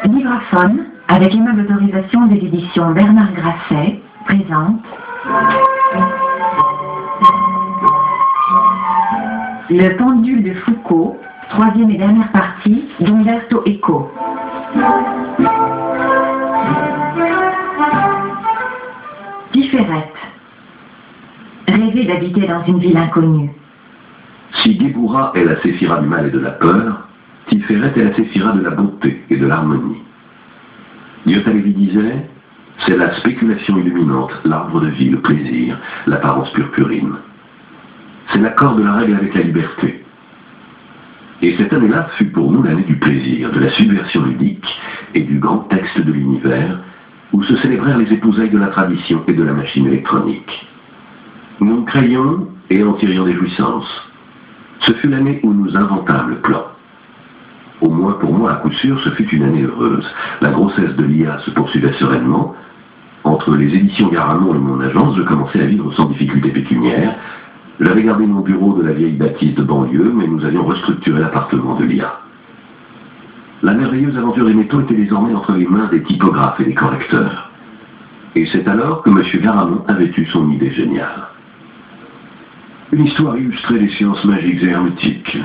Livraphone, avec immeuble d'autorisation des éditions Bernard Grasset, présente Le pendule de Foucault, troisième et dernière partie d'Umberto Eco. Tiferet. Rêver d'habiter dans une ville inconnue. Si Géboura est la séphira du mal et de la peur, Tiferet est la séphira de la beauté et de l'harmonie. Diotalevi disait, c'est la spéculation illuminante, l'arbre de vie, le plaisir, l'apparence purpurine. C'est l'accord de la règle avec la liberté. Et cette année-là fut pour nous l'année du plaisir, de la subversion ludique et du grand texte de l'univers, où se célébrèrent les épousailles de la tradition et de la machine électronique. Nous créions et en tirions des jouissances. Ce fut l'année où nous inventâmes le plan. Au moins pour moi, à coup sûr, ce fut une année heureuse. La grossesse de l'IA se poursuivait sereinement. Entre les éditions Garamond et mon agence, je commençais à vivre sans difficulté pécuniaire. J'avais gardé mon bureau de la vieille bâtisse de banlieue, mais nous avions restructuré l'appartement de l'IA. La merveilleuse aventure Emetto était désormais entre les mains des typographes et des correcteurs. Et c'est alors que M. Garamond avait eu son idée géniale. Une histoire illustrée des sciences magiques et hermétiques,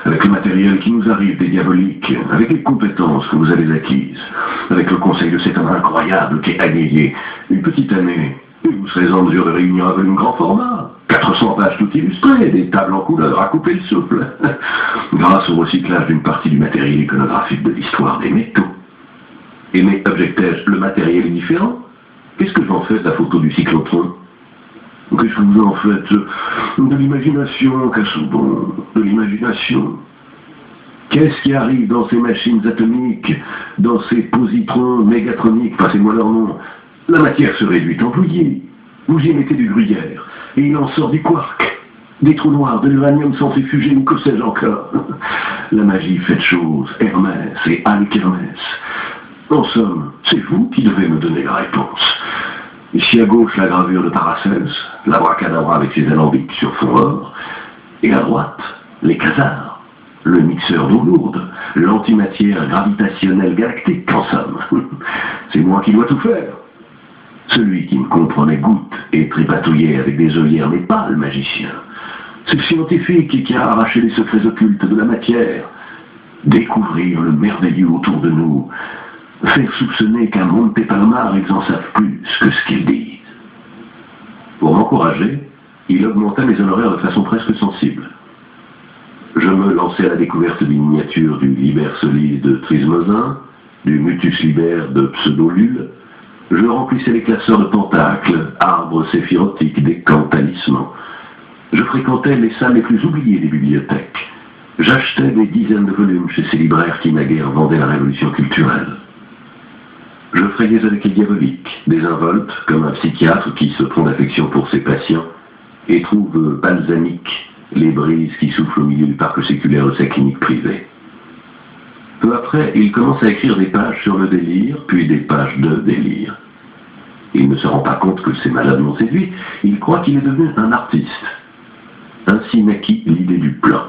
avec le matériel qui nous arrive des diaboliques, avec les compétences que vous avez acquises, avec le conseil de cet homme incroyable qui est Aguillet. Une petite année, et vous serez en mesure de réunir un volume grand format, 400 pages tout illustrées, des tables en couleur à couper le souffle, grâce au recyclage d'une partie du matériel iconographique de l'histoire des métaux. Et mais, objectai-je, le matériel est différent? Qu'est-ce que j'en fais de la photo du cyclotron? Qu'est-ce que vous en faites? De l'imagination, Casaubon, de l'imagination. Qu'est-ce qui arrive dans ces machines atomiques, dans ces positrons mégatroniques, passez-moi leur nom? La matière se réduit en bouillie. Vous y mettez du gruyère, et il en sort du quark, des trous noirs, de l'uranium centrifugé, ou que sais-je encore. La magie fait de choses, Hermès et Alec Hermès. En somme, c'est vous qui devez me donner la réponse. Ici à gauche, la gravure de Paracels, l'abracadabra avec ses alambics sur fond or, et à droite, les quasars, le mixeur d'eau lourde, l'antimatière gravitationnelle galactique, en somme. C'est moi qui dois tout faire. Celui qui me comprenait goutte et tripatouillait avec des œillères n'est pas le magicien. C'est le scientifique qui a arraché les secrets occultes de la matière. Découvrir le merveilleux autour de nous, faire soupçonner qu'à Monte Palomar, ils en savent plus que ce qu'ils disent. Pour m'encourager, il augmenta mes honoraires de façon presque sensible. Je me lançai à la découverte des miniatures du Liber Solis de Trismozin, du Mutus Liber de Pseudolule. Je remplissais les classeurs de pentacles, arbres séphirotiques, décans, talismans. Je fréquentais les salles les plus oubliées des bibliothèques. J'achetais des dizaines de volumes chez ces libraires qui naguère vendaient la révolution culturelle. Je frayais avec les diaboliques, désinvoltes, comme un psychiatre qui se prend d'affection pour ses patients et trouve balsamiques les brises qui soufflent au milieu du parc séculaire de sa clinique privée. Peu après, il commence à écrire des pages sur le délire, puis des pages de délire. Il ne se rend pas compte que ces malades l'ont séduit, il croit qu'il est devenu un artiste. Ainsi naquit l'idée du plan.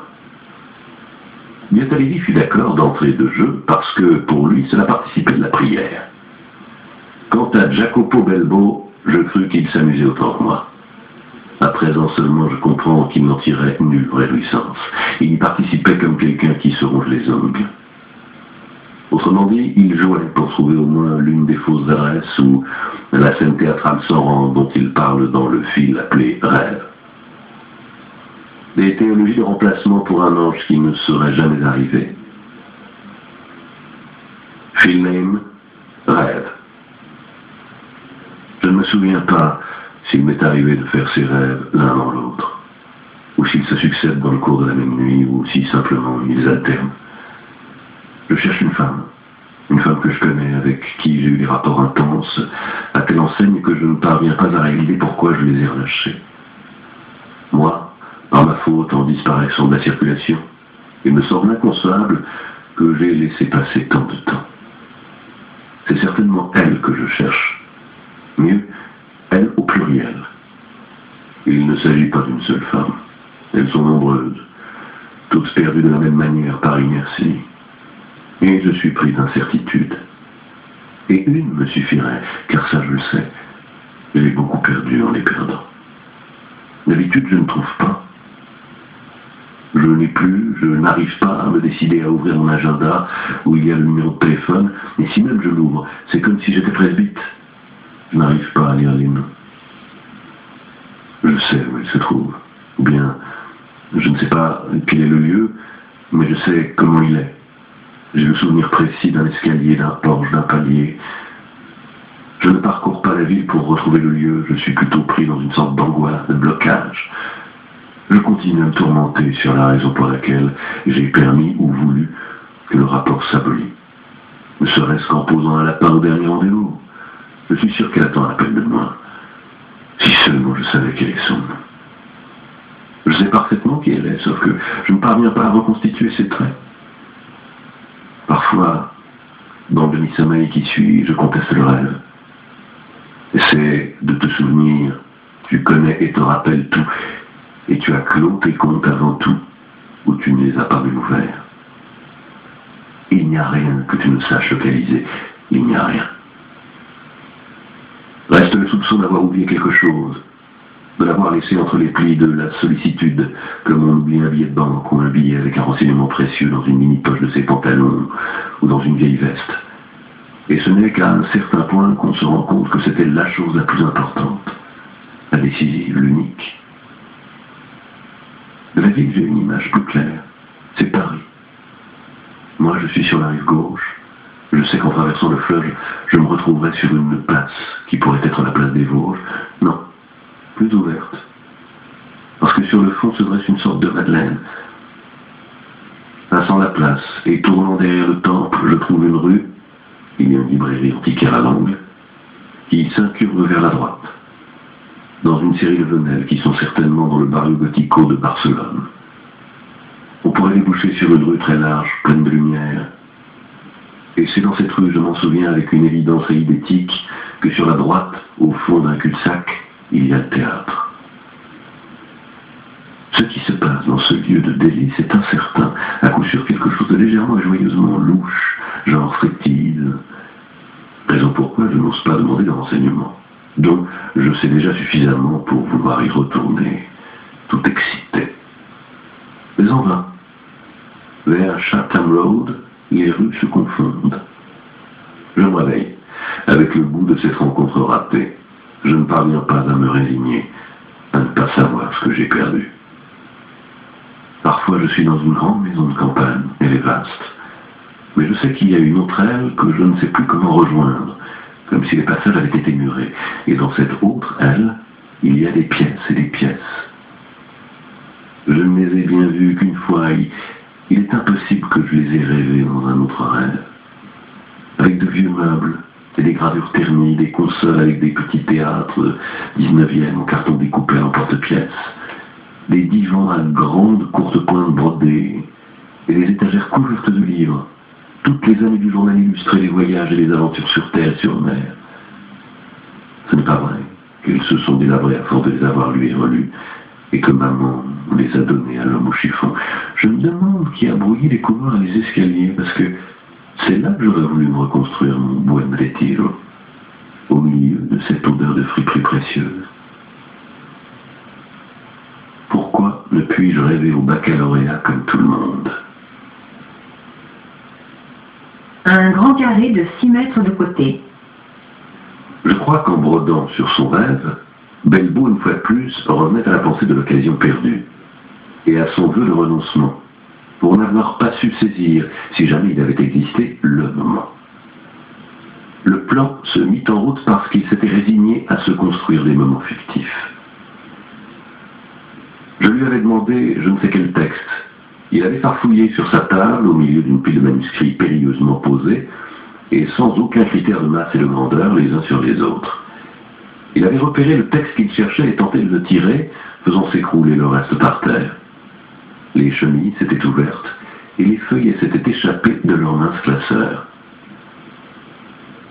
Diotalevi fut d'accord d'entrée de jeu parce que, pour lui, cela participait de la prière. Quant à Jacopo Belbo, je crus qu'il s'amusait autant que moi. À présent seulement, je comprends qu'il n'en tirait nulle réjouissance. Il y participait comme quelqu'un qui se ronge les ongles. Autrement dit, il jouait pour trouver au moins l'une des fausses adresses ou la scène théâtrale sans rang dont il parle dans le fil appelé Rêve. Des théologies de remplacement pour un ange qui ne serait jamais arrivé. Fil name, Rêve. Je ne me souviens pas s'il m'est arrivé de faire ces rêves l'un dans l'autre, ou s'ils se succèdent dans le cours de la même nuit, ou si simplement ils alternent. Je cherche une femme que je connais, avec qui j'ai eu des rapports intenses, à telle enseigne que je ne parviens pas à réaliser pourquoi je les ai relâchés. Moi, par ma faute en disparaissant de la circulation, il me semble inconcevable que j'ai laissé passer tant de temps. C'est certainement elle que je cherche. Mieux, elle au pluriel. Il ne s'agit pas d'une seule femme. Elles sont nombreuses, toutes perdues de la même manière par inertie. Et je suis pris d'incertitude. Et une me suffirait, car ça je le sais. J'ai beaucoup perdu en les perdant. D'habitude, je ne trouve pas. Je n'ai plus, je n'arrive pas à me décider à ouvrir mon agenda où il y a le numéro de téléphone, et si même je l'ouvre, c'est comme si j'étais presbyte. Je n'arrive pas à lire les noms. Je sais où il se trouve. Ou bien, je ne sais pas quel est le lieu, mais je sais comment il est. J'ai le souvenir précis d'un escalier, d'un porche, d'un palier. Je ne parcours pas la ville pour retrouver le lieu, je suis plutôt pris dans une sorte d'angoisse, de blocage. Je continue à me tourmenter sur la raison pour laquelle j'ai permis ou voulu que le rapport s'abolisse. Ne serait-ce qu'en posant un lapin au dernier rendez-vous. Je suis sûr qu'elle attend un appel de moi. Si seulement je savais quel est son nom. Je sais parfaitement qui elle est, sauf que je ne parviens pas à reconstituer ses traits. Parfois, dans le demi-sommeil qui suit, je conteste le rêve. Essaie de te souvenir, tu connais et te rappelles tout, et tu as clos tes comptes avant tout, où tu ne les as pas ouverts. Il n'y a rien que tu ne saches localiser, il n'y a rien. Reste le soupçon d'avoir oublié quelque chose, de l'avoir laissé entre les plis de la sollicitude, comme on oublie un billet de banque ou un billet avec un renseignement précieux dans une mini-poche de ses pantalons ou dans une vieille veste. Et ce n'est qu'à un certain point qu'on se rend compte que c'était la chose la plus importante, la décisive, l'unique. De la ville, j'ai une image plus claire. C'est Paris. Moi, je suis sur la rive gauche. Je sais qu'en traversant le fleuve, je me retrouverai sur une place qui pourrait être la place des Vosges. Non, plus ouverte. Parce que sur le fond se dresse une sorte de Madeleine. Passant la place et tournant derrière le temple, je trouve une rue. Il y a une librairie antiquaire à l'angle qui s'incurve vers la droite, dans une série de venelles qui sont certainement dans le barrio gothico de Barcelone. On pourrait déboucher sur une rue très large, pleine de lumière. Et c'est dans cette rue, je m'en souviens avec une évidence eidétique, que sur la droite, au fond d'un cul-de-sac, il y a le théâtre. Ce qui se passe dans ce lieu de délice est incertain, à coup sûr quelque chose de légèrement et joyeusement louche, genre fétide. Raison pourquoi je n'ose pas demander de renseignements, dont je sais déjà suffisamment pour vouloir y retourner, tout excité. Mais en vain. Vers Chatham Road, les rues se confondent. Je me réveille, avec le goût de cette rencontre ratée. Je ne parviens pas à me résigner, à ne pas savoir ce que j'ai perdu. Parfois, je suis dans une grande maison de campagne, elle est vaste. Mais je sais qu'il y a une autre aile que je ne sais plus comment rejoindre, comme si les passages avaient été murés. Et dans cette autre aile, il y a des pièces et des pièces. Je ne les ai bien vues qu'une fois. Il est impossible que je les ai rêvées dans un autre rêve. Avec de vieux meubles, et des gravures ternies, des consoles avec des petits théâtres 19e en carton découpé en porte-pièces, des divans à grandes courtes pointes brodées, et des étagères couvertes de livres, toutes les années du journal illustré des voyages et des aventures sur terre et sur mer. Ce n'est pas vrai qu'elles se sont délabrées à force de les avoir lues et relues, et que maman les a données à l'homme au chiffon. Je me demande qui a brouillé les couloirs et les escaliers, parce que c'est là que j'aurais voulu me reconstruire mon buen retiro, au milieu de cette odeur de friperie précieuse. Pourquoi ne puis-je rêver au baccalauréat comme tout le monde? Un grand carré de 6 mètres de côté. Je crois qu'en brodant sur son rêve, Belbeau, une fois de plus, revenait à la pensée de l'occasion perdue, et à son vœu de renoncement, pour n'avoir pas su saisir, si jamais il avait existé, le moment. Le plan se mit en route parce qu'il s'était résigné à se construire des moments fictifs. Je lui avais demandé je ne sais quel texte. Il avait farfouillé sur sa table, au milieu d'une pile de manuscrits périlleusement posés, et sans aucun critère de masse et de grandeur les uns sur les autres. Il avait repéré le texte qu'il cherchait et tenté de le tirer, faisant s'écrouler le reste par terre. Les chenilles s'étaient ouvertes, et les feuillets s'étaient échappés de leurs minces classeurs.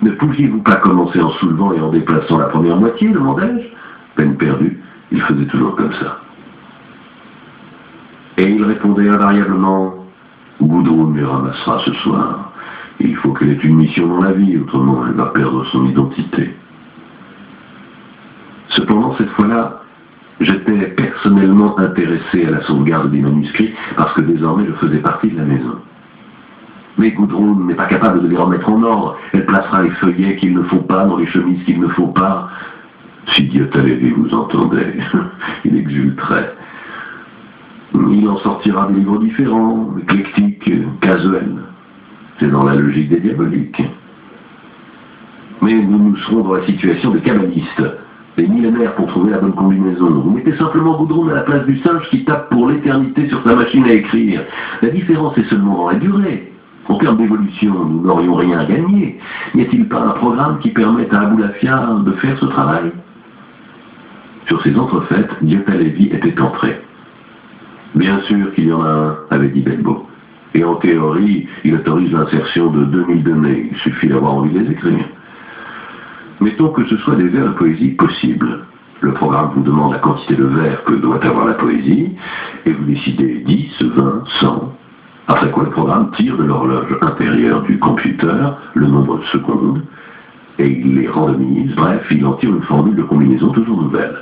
Ne pouviez-vous pas commencer en soulevant et en déplaçant la première moitié, demandai-je? Peine perdue, il faisait toujours comme ça. Et il répondait invariablement « Gudrun les ramassera ce soir. Il faut qu'elle ait une mission dans la vie, autrement elle va perdre son identité. Cependant, cette fois-là, j'étais personnellement intéressé à la sauvegarde des manuscrits parce que désormais je faisais partie de la maison. Mais Gudrun n'est pas capable de les remettre en ordre. Elle placera les feuillets qu'il ne faut pas dans les chemises qu'il ne faut pas. Si Diotalevi vous entendait, il exulterait. Il en sortira des livres différents, éclectiques, casuels. C'est dans la logique des diaboliques. Mais nous serons dans la situation des kabbalistes, des millénaires pour trouver la bonne combinaison. Vous mettez simplement Gudrun à la place du singe qui tape pour l'éternité sur sa machine à écrire. La différence est seulement dans la durée. En termes d'évolution, nous n'aurions rien à gagner. N'y a-t-il pas un programme qui permette à Aboulafia de faire ce travail? Sur ces entrefaites, Diotalevi était entré. Bien sûr qu'il y en a un, avait dit Belbo. Et en théorie, il autorise l'insertion de 2000 données. Il suffit d'avoir envie de les écrire. Mettons que ce soit des vers de poésie possibles. Le programme vous demande la quantité de vers que doit avoir la poésie, et vous décidez 10, 20, 100. Après quoi, le programme tire de l'horloge intérieure du computer le nombre de secondes, et il les randomise. Bref, il en tire une formule de combinaison toujours nouvelle.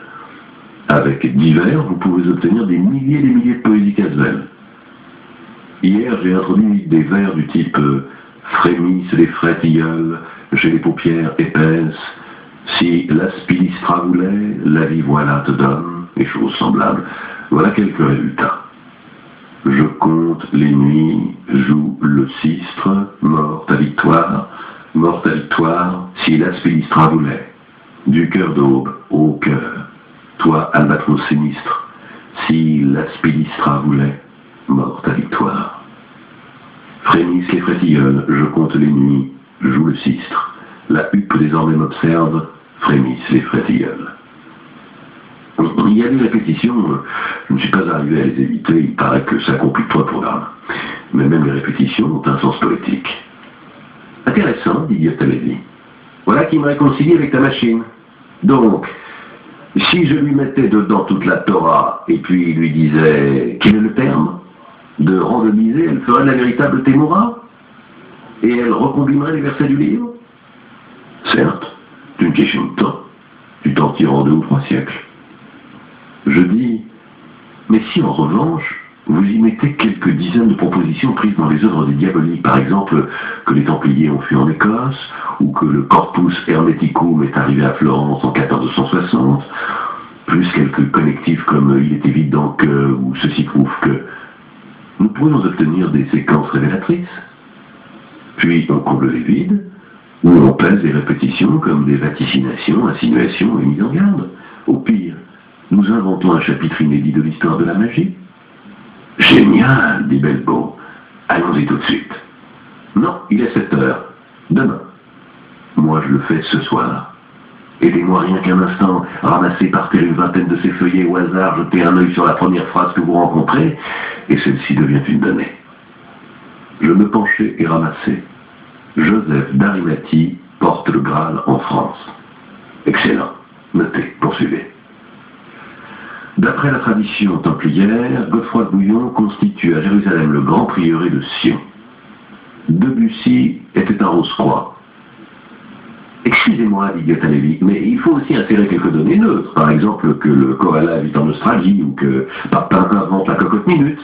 Avec 10 vers, vous pouvez obtenir des milliers et des milliers de poésies casuelles. Hier, j'ai introduit des vers du type frémissent les frétilleuls, j'ai les paupières épaisses, si l'aspilistra voulait, la vie voilà te donne, et choses semblables. Voilà quelques résultats. Je compte les nuits, joue le sistre, morte à victoire, si l'aspilistra voulait. Du cœur d'aube au cœur, toi albatros sinistre, si l'aspilistra voulait, morte à victoire. Frémissent les frétilleuls, je compte les nuits, joue le sistre, la huppe désormais m'observe, frémissent les frétilleuls. Il y a des répétitions, je ne suis pas arrivé à les éviter, il paraît que ça complique trop le programme. Mais même les répétitions ont un sens poétique. Intéressant, dit Diotalevi. Voilà qui me réconcilie avec ta machine. Donc, si je lui mettais dedans toute la Torah, et puis lui disais, quel est le terme de randomiser, elle ferait la véritable Témoura, et elle recombinerait les versets du livre. Certes, c'est une question de temps. Tu t'en tires en 2 ou 3 siècles. Je dis, mais si en revanche, vous y mettez quelques dizaines de propositions prises dans les œuvres des diaboliques, par exemple, que les Templiers ont fui en Écosse, ou que le Corpus Hermeticum est arrivé à Florence en 1460, plus quelques connectifs comme il est évident que, ou ceci prouve que, nous pourrions obtenir des séquences révélatrices. Puis on comble les vides, ou on pèse les répétitions comme des vaticinations, insinuations et mises en garde. Au pire, nous inventons un chapitre inédit de l'histoire de la magie. Génial, dit Belbo. Allons-y tout de suite. Non, il est 7 heures. Demain. Moi, je le fais ce soir. Aidez-moi rien qu'un instant, ramasser par terre une vingtaine de ces feuillets au hasard, jeter un œil sur la première phrase que vous rencontrez, et celle-ci devient une donnée. Je me penchai et ramassai. Joseph d'Arimathie porte le Graal en France. Excellent. Notez, poursuivez. D'après la tradition templière, Godefroy de Bouillon constitue à Jérusalem le grand prieuré de Sion. Debussy était un Rose-Croix. Excusez-moi, dit Diotalevi, mais il faut aussi insérer quelques données neutres. Par exemple, que le koala vit en Australie ou que Papin invente la cocotte minute.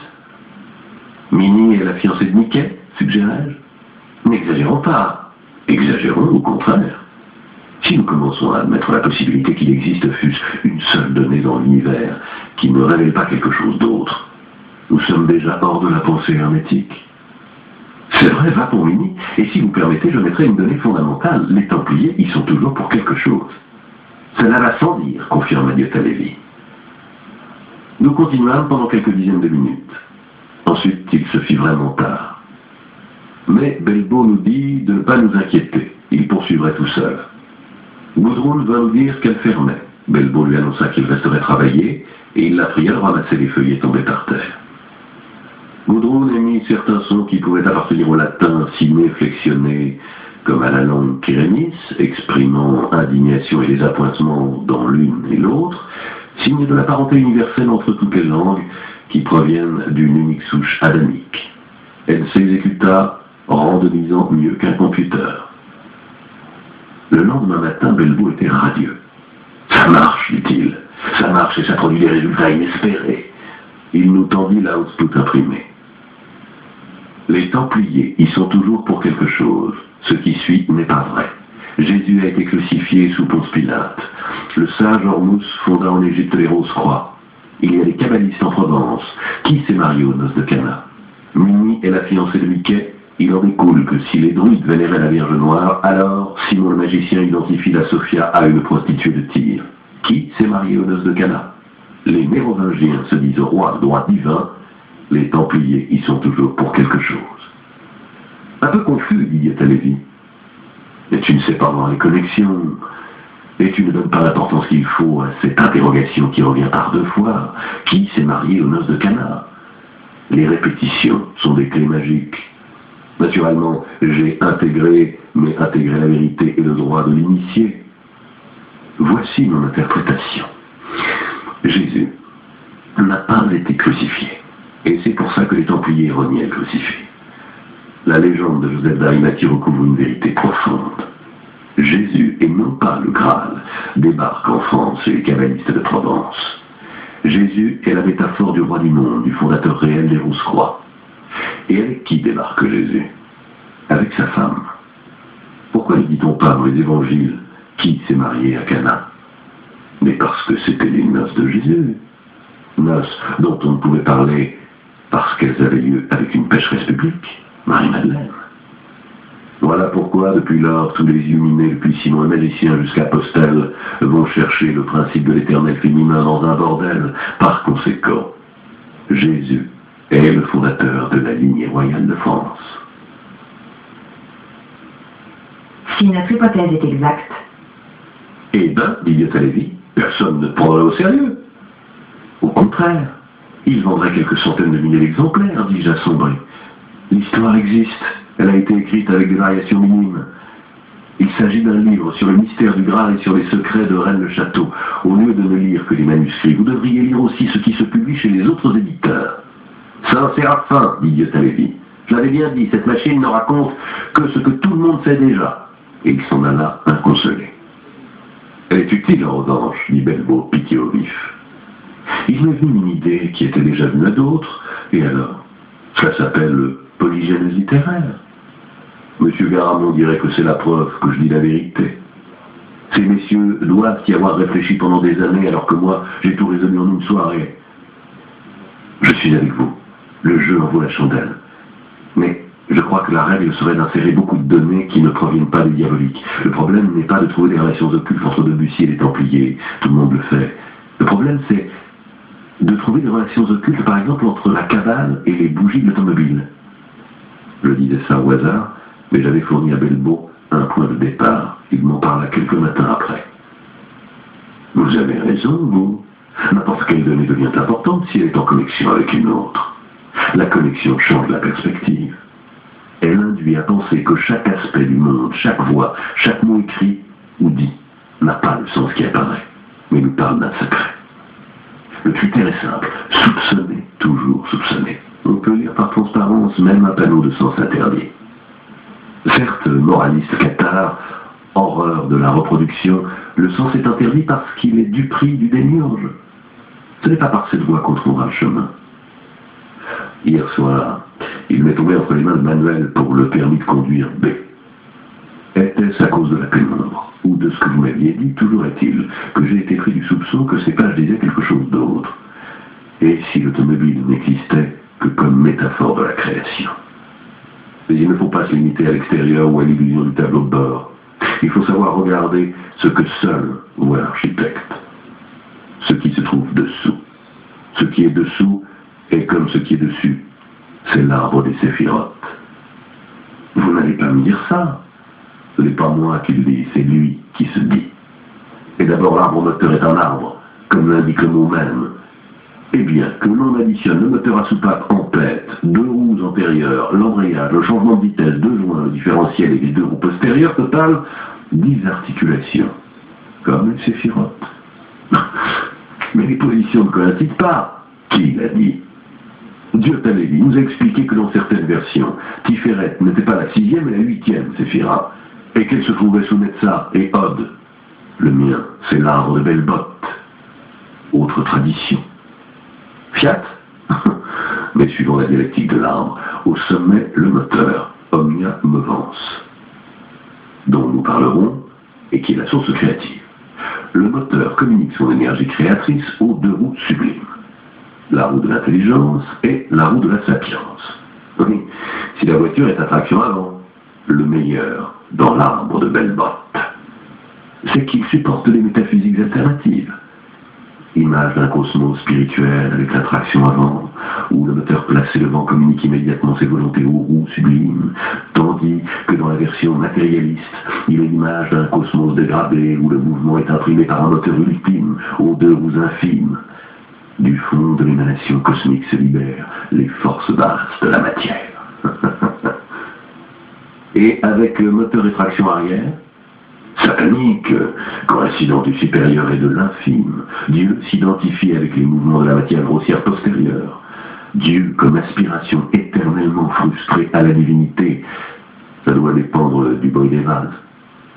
Minnie est la fiancée de Mickey, suggérais-je. N'exagérons pas. Exagérons au contraire. Si nous commençons à admettre la possibilité qu'il existe fût-ce une seule donnée dans l'univers qui ne révèle pas quelque chose d'autre, nous sommes déjà hors de la pensée hermétique. C'est vrai, va pour Minnie, et si vous permettez, je mettrai une donnée fondamentale. Les Templiers y sont toujours pour quelque chose. Cela va sans dire, confirma Diotalevi. Nous continuâmes pendant quelques dizaines de minutes. Ensuite, il se fit vraiment tard. Mais Belbo nous dit de ne pas nous inquiéter. Il poursuivrait tout seul. Gudrun va nous dire qu'elle fermait. Belbo lui annonça qu'il resterait travailler, et il la pria de ramasser les feuillets tombés par terre. Gudrun émit certains sons qui pouvaient appartenir au latin ciné flexionné, comme à la langue kérémis, exprimant indignation et désappointement dans l'une et l'autre, signe de la parenté universelle entre toutes les langues qui proviennent d'une unique souche adamique. Elle s'exécuta randomisant mieux qu'un computer. Le lendemain matin, Belbeau était radieux. « Ça marche, dit-il. Ça marche et ça produit des résultats inespérés. » Il nous tendit l'output imprimé. Les Templiers y sont toujours pour quelque chose. Ce qui suit n'est pas vrai. Jésus a été crucifié sous Ponce Pilate. Le sage Hormuz fonda en Égypte les Rose-Croix. Il y a des kabbalistes en Provence. Qui s'est marié aux noces de Cana? Mimi est la fiancée de Mickey. Il en découle que si les druides vénéraient la Vierge Noire, alors Simon le magicien identifie la Sophia à une prostituée de Tyr. Qui s'est marié aux noces de Cana? Les Mérovingiens se disent rois de droit divin. Les Templiers y sont toujours pour quelque chose. Un peu confus, dit Lévy. Mais tu ne sais pas voir les connexions. Et tu ne donnes pas l'importance qu'il faut à cette interrogation qui revient par deux fois. Qui s'est marié aux noces de Cana? Les répétitions sont des clés magiques. Naturellement, j'ai intégré, mais intégré la vérité et le droit de l'initié. Voici mon interprétation. Jésus n'a pas été crucifié. Et c'est pour ça que les Templiers reniaient le crucifix. La légende de Joseph d'Arimathie recouvre une vérité profonde. Jésus, et non pas le Graal, débarque en France chez les kabbalistes de Provence. Jésus est la métaphore du roi du monde, du fondateur réel des Rose-Croix. Et avec qui débarque Jésus? Avec sa femme. Pourquoi ne dit-on pas dans les évangiles qui s'est marié à Cana? Mais parce que c'était les noces de Jésus. Noces dont on ne pouvait parler parce qu'elles avaient lieu avec une pécheresse publique, Marie-Madeleine. Voilà pourquoi, depuis lors, tous les illuminés, depuis Simon le magicien jusqu'à Postel, vont chercher le principe de l'éternel féminin dans un bordel. Par conséquent, Jésus est le fondateur de la lignée royale de France. Si notre hypothèse est exacte, Eh ben, dit Lévy, personne ne prendrait au sérieux. Au contraire, il vendrait quelques centaines de milliers d'exemplaires, dis-je assombri. L'histoire existe, elle a été écrite avec des variations minimes. Il s'agit d'un livre sur le mystère du Graal et sur les secrets de Rennes-le-Château. Au lieu de ne lire que les manuscrits, vous devriez lire aussi ce qui se publie chez les autres éditeurs. Saint-Séraphin, dit Lévy. Je l'avais bien dit, cette machine ne raconte que ce que tout le monde sait déjà. Et il s'en alla inconsolé. Elle est utile en revanche, dit Belbeau, piqué au vif. Il m'est venu une idée qui était déjà venue à d'autres, et alors? Ça s'appelle polygénèse littéraire. Monsieur Garamond dirait que c'est la preuve que je dis la vérité. Ces messieurs doivent y avoir réfléchi pendant des années, alors que moi, j'ai tout résolu en une soirée. Je suis avec vous. Le jeu en vaut la chandelle. Mais je crois que la règle serait d'insérer beaucoup de données qui ne proviennent pas des diaboliques. Le problème n'est pas de trouver des relations occultes entre Debussy et les Templiers. Tout le monde le fait. Le problème, c'est de trouver des relations occultes, par exemple, entre la cabale et les bougies de l'automobile. Je disais ça au hasard, mais j'avais fourni à Belbeau un point de départ. Il m'en parla quelques matins après. Vous avez raison, vous. N'importe quelle donnée devient importante si elle est en connexion avec une autre. La connexion change la perspective. Elle induit à penser que chaque aspect du monde, chaque voix, chaque mot écrit ou dit n'a pas le sens qui apparaît, mais nous parle d'un secret. Le critère est simple, soupçonner, toujours soupçonner. On peut lire par transparence même un panneau de sens interdit. Certes, moraliste cathare, horreur de la reproduction, le sens est interdit parce qu'il est du prix du démiurge. Ce n'est pas par cette voie qu'on trouvera le chemin. Hier soir, il m'est tombé entre les mains de Manuel pour le permis de conduire B. Était-ce à cause de la pénombre, ou de ce que vous m'aviez dit? Toujours est-il que j'ai été pris du soupçon que ces pages disaient quelque chose d'autre. Et si l'automobile n'existait que comme métaphore de la création? Mais il ne faut pas se limiter à l'extérieur ou à l'illusion du tableau de bord. Il faut savoir regarder ce que seul voit l'architecte. Ce qui se trouve dessous. Ce qui est dessous est comme ce qui est dessus. C'est l'arbre des séphirotes. Vous n'allez pas me dire ça. Ce n'est pas moi qui le dis, c'est lui qui se dit. Et d'abord, l'arbre moteur est un arbre, comme l'indique le mot même. Eh bien, que l'on additionne le moteur à soupape en tête, deux roues antérieures, l'embrayage, le changement de vitesse, deux joints, le différentiel et les deux roues postérieures, total 10 articulations. Comme les séphirotes. Mais les positions ne coïncident pas. Qui l'a dit? Dieu-Talévi nous a expliqué que dans certaines versions, Tiferet n'était pas la 6e mais la 8e séphira, et qu'elle se trouvait sous Netzar et Hod. Le mien, c'est l'arbre de Belbot. Autre tradition. Fiat. Mais suivant la dialectique de l'arbre, au sommet, le moteur, Omnia Movens, dont nous parlerons, et qui est la source créative. Le moteur communique son énergie créatrice aux deux roues sublimes, la roue de l'intelligence et la roue de la sapience. Oui, si la voiture est à traction avant, le meilleur dans l'arbre de Belbot, c'est qu'il supporte des métaphysiques alternatives. Image d'un cosmos spirituel avec la traction avant, où le moteur placé devant communique immédiatement ses volontés aux roues sublimes, tandis que dans la version matérialiste, il est l'image d'un cosmos dégradé où le mouvement est imprimé par un moteur ultime aux deux roues infimes. Du fond de l'émanation cosmique se libèrent les forces basses de la matière. Et avec le moteur et traction arrière, satanique, coïncident du supérieur et de l'infime, Dieu s'identifie avec les mouvements de la matière grossière postérieure. Dieu comme aspiration éternellement frustrée à la divinité. Ça doit dépendre du bruit des vases.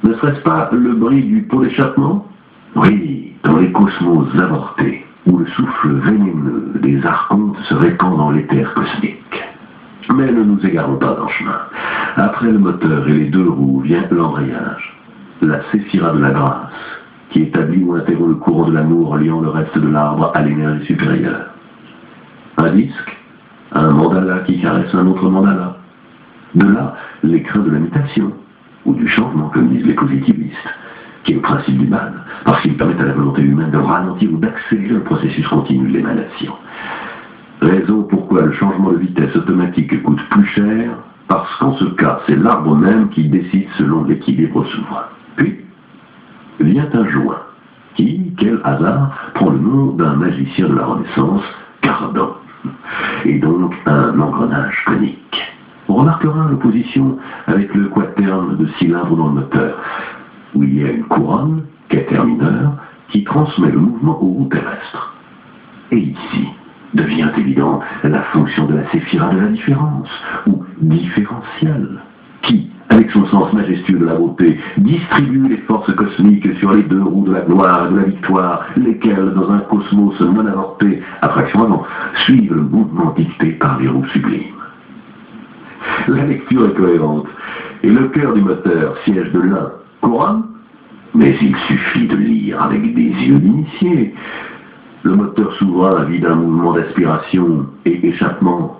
Ne serait-ce pas le bruit du pot d'échappement? Oui, dans les cosmos avortés, où le souffle vénéneux des archontes se répand dans l'éther cosmique. Mais ne nous égarons pas dans le chemin. Après le moteur et les deux roues vient l'embrayage. La séphira de la grâce, qui établit ou interrompt le courant de l'amour liant le reste de l'arbre à l'énergie supérieure. Un disque, un mandala qui caresse un autre mandala. De là, l'écrin de la mutation, ou du changement, comme disent les positivistes, qui est le principe du mal, parce qu'il permet à la volonté humaine de ralentir ou d'accélérer le processus continu de l'émanation. Raison pourquoi le changement de vitesse automatique coûte plus cher, parce qu'en ce cas, c'est l'arbre même qui décide selon l'équilibre souverain. Puis, vient un joint, qui, quel hasard, prend le nom d'un magicien de la Renaissance, Cardan, et donc un engrenage conique. On remarquera l'opposition avec le quaterne de cylindre dans le moteur, où il y a une couronne, quater mineur, qui transmet le mouvement aux roues terrestres. Et ici devient évident la fonction de la séphira de la différence, ou différentielle, qui, avec son sens majestueux de la beauté, distribue les forces cosmiques sur les deux roues de la gloire et de la victoire, lesquelles, dans un cosmos non avorté, attraction avant, suivent le mouvement dicté par les roues sublimes. La lecture est cohérente, et le cœur du moteur, siège de l'un, couronne, mais il suffit de lire avec des yeux d'initié. Le moteur souverain vit d'un mouvement d'aspiration et échappement,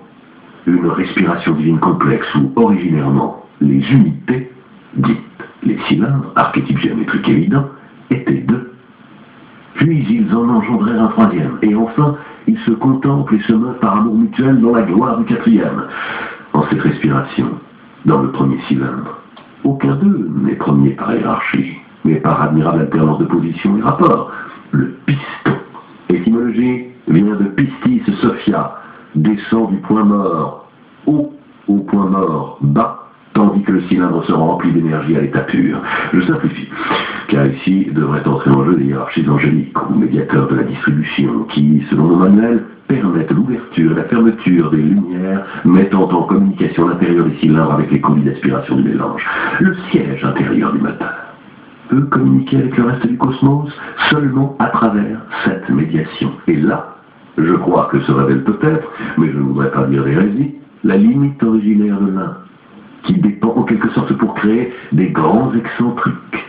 une respiration divine complexe où, originairement, les unités, dites les cylindres, archétype géométrique évident, étaient deux. Puis ils en engendrèrent un troisième, et enfin, ils se contemplent et se meuvent par amour mutuel dans la gloire du quatrième. En cette respiration, dans le premier cylindre, aucun d'eux n'est premier par hiérarchie, mais par admirable alternance de position et rapport. Le piston, étymologie, vient de pistis sophia, descend du point mort, haut au point mort, bas, tandis que le cylindre se remplit d'énergie à l'état pur. Je simplifie, car ici devraient entrer en jeu les hiérarchies angéliques ou médiateurs de la distribution qui, selon nos manuels, permettent l'ouverture et la fermeture des lumières mettant en communication l'intérieur des cylindres avec les conduits d'aspiration du mélange. Le siège intérieur du moteur peut communiquer avec le reste du cosmos seulement à travers cette médiation. Et là, je crois que se révèle peut-être, mais je ne voudrais pas dire d'hérésie, la limite originaire de l'un, qui dépend en quelque sorte pour créer des grands excentriques.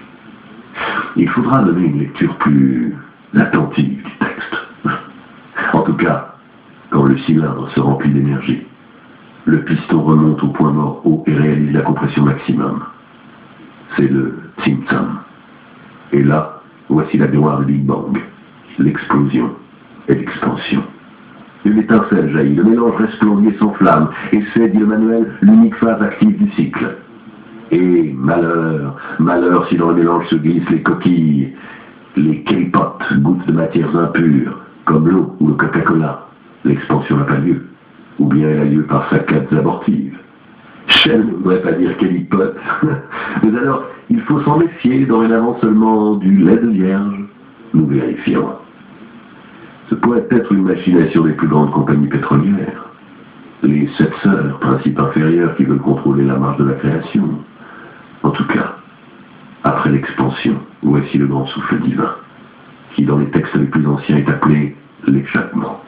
Il faudra donner une lecture plus attentive du texte. En tout cas, quand le cylindre se remplit d'énergie, le piston remonte au point mort haut et réalise la compression maximum. C'est le Tzimtzam. Et là, voici la mémoire du Big Bang, l'explosion et l'expansion. Une étincelle jaillit, le mélange resplendit et s'enflamme, et c'est, dit le manuel, l'unique phase active du cycle. Et malheur, malheur si dans le mélange se glissent les coquilles, les K-pot, gouttes de matières impures, comme l'eau ou le Coca-Cola. L'expansion n'a pas lieu, ou bien elle a lieu par saccades abortives. Shell ne voudrait pas dire K-pot, mais alors il faut s'en méfier, dorénavant seulement du lait de vierge. Nous vérifions. Ce pourrait être une machination des plus grandes compagnies pétrolières. Les 7 sœurs, principe inférieur qui veulent contrôler la marche de la création. En tout cas, après l'expansion, voici le grand souffle divin, qui dans les textes les plus anciens est appelé l'échappement.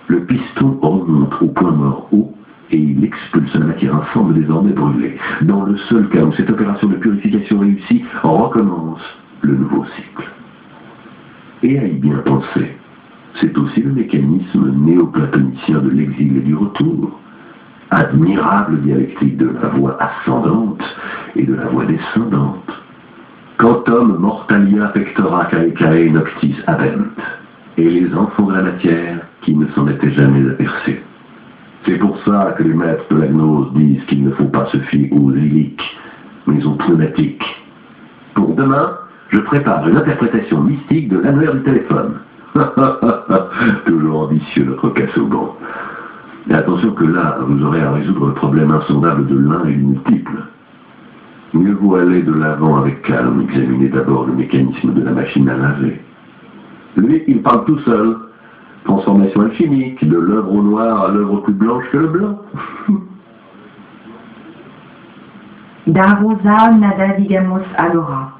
Le piston remonte au point mort haut et il expulse la matière informe désormais brûlée. Dans le seul cas où cette opération de purification réussit, on recommence le nouveau cycle. Et à y bien penser, c'est aussi le mécanisme néoplatonicien de l'exil et du retour, admirable dialectique de la voie ascendante et de la voie descendante. Quantum mortalia pectora caecae noctis habent, et les enfants de la matière qui ne s'en étaient jamais aperçus. C'est pour ça que les maîtres de la gnose disent qu'il ne faut pas se fier aux lyriques, mais aux pneumatiques. Pour demain, je prépare une interprétation mystique de l'annuaire du téléphone. Toujours ambitieux notre Casauban. Mais attention que là, vous aurez à résoudre le problème insondable de l'un et du multiple. Mieux vaut aller de l'avant avec calme, examiner d'abord le mécanisme de la machine à laver. Lui, il parle tout seul. Transformation alchimique, de l'œuvre au noir à l'œuvre plus blanche que le blanc. Da rosa nada digamos allora.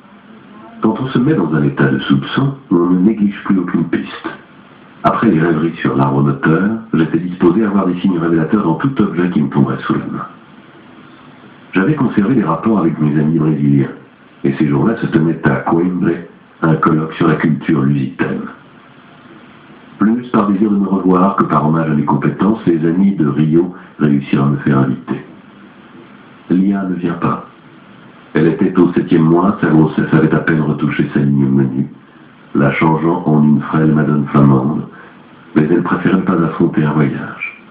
Quand on se met dans un état de soupçon, on ne néglige plus aucune piste. Après les rêveries sur l'arbre moteur, j'étais disposé à avoir des signes révélateurs dans tout objet qui me tomberait sous la main. J'avais conservé des rapports avec mes amis brésiliens, et ces jours-là se tenait à Coimbra un colloque sur la culture lusitaine. Plus par désir de me revoir que par hommage à mes compétences, les amis de Rio réussirent à me faire inviter. Lia ne vient pas. Elle était au 7e mois, sa grossesse avait à peine retouché sa ligne au menu, la changeant en une frêle madone flamande, mais elle préférait ne pas affronter un voyage.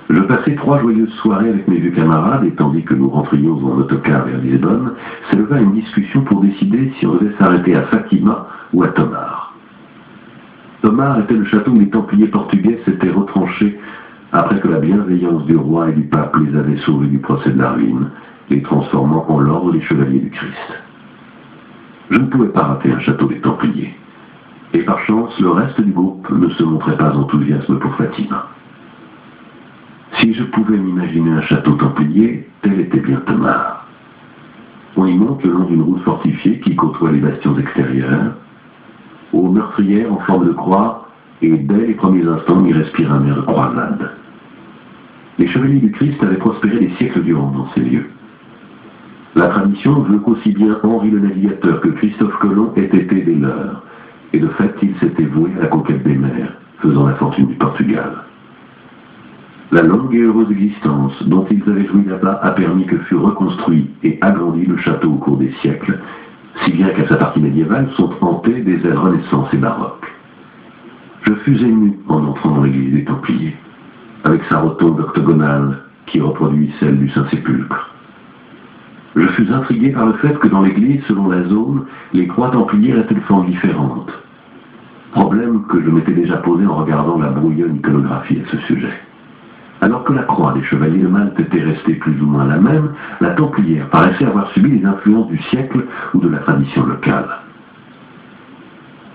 Je passai 3 joyeuses soirées avec mes vieux camarades, et tandis que nous rentrions en autocar vers Lisbonne, s'éleva une discussion pour décider si on devait s'arrêter à Fatima ou à Tomar. Tomar était le château où les Templiers portugais s'étaient retranchés après que la bienveillance du roi et du pape les avait sauvés du procès de la ruine, les transformant en l'ordre des chevaliers du Christ. Je ne pouvais pas rater un château des Templiers, et par chance, le reste du groupe ne se montrait pas enthousiaste pour Fatima. Si je pouvais m'imaginer un château templier, tel était bien Tomar. On y monte le long d'une route fortifiée qui côtoie les bastions extérieurs, aux meurtrières en forme de croix, et dès les premiers instants, on y respire un air de croisade. Les chevaliers du Christ avaient prospéré des siècles durant dans ces lieux. La tradition veut qu'aussi bien Henri le Navigateur que Christophe Colomb aient été des leurs, et de fait, ils s'étaient voués à la conquête des mers, faisant la fortune du Portugal. La longue et heureuse existence dont ils avaient joui là-bas a permis que fut reconstruit et agrandi le château au cours des siècles, si bien qu'à sa partie médiévale sont hantées des airs Renaissance et baroque. Je fus ému en entrant dans l'église des Templiers, avec sa rotonde octogonale qui reproduit celle du Saint-Sépulcre. Je fus intrigué par le fait que dans l'église, selon la zone, les croix templières étaient de formes différentes. Problème que je m'étais déjà posé en regardant la brouillonne iconographie à ce sujet. Alors que la croix des chevaliers de Malte était restée plus ou moins la même, la templière paraissait avoir subi les influences du siècle ou de la tradition locale.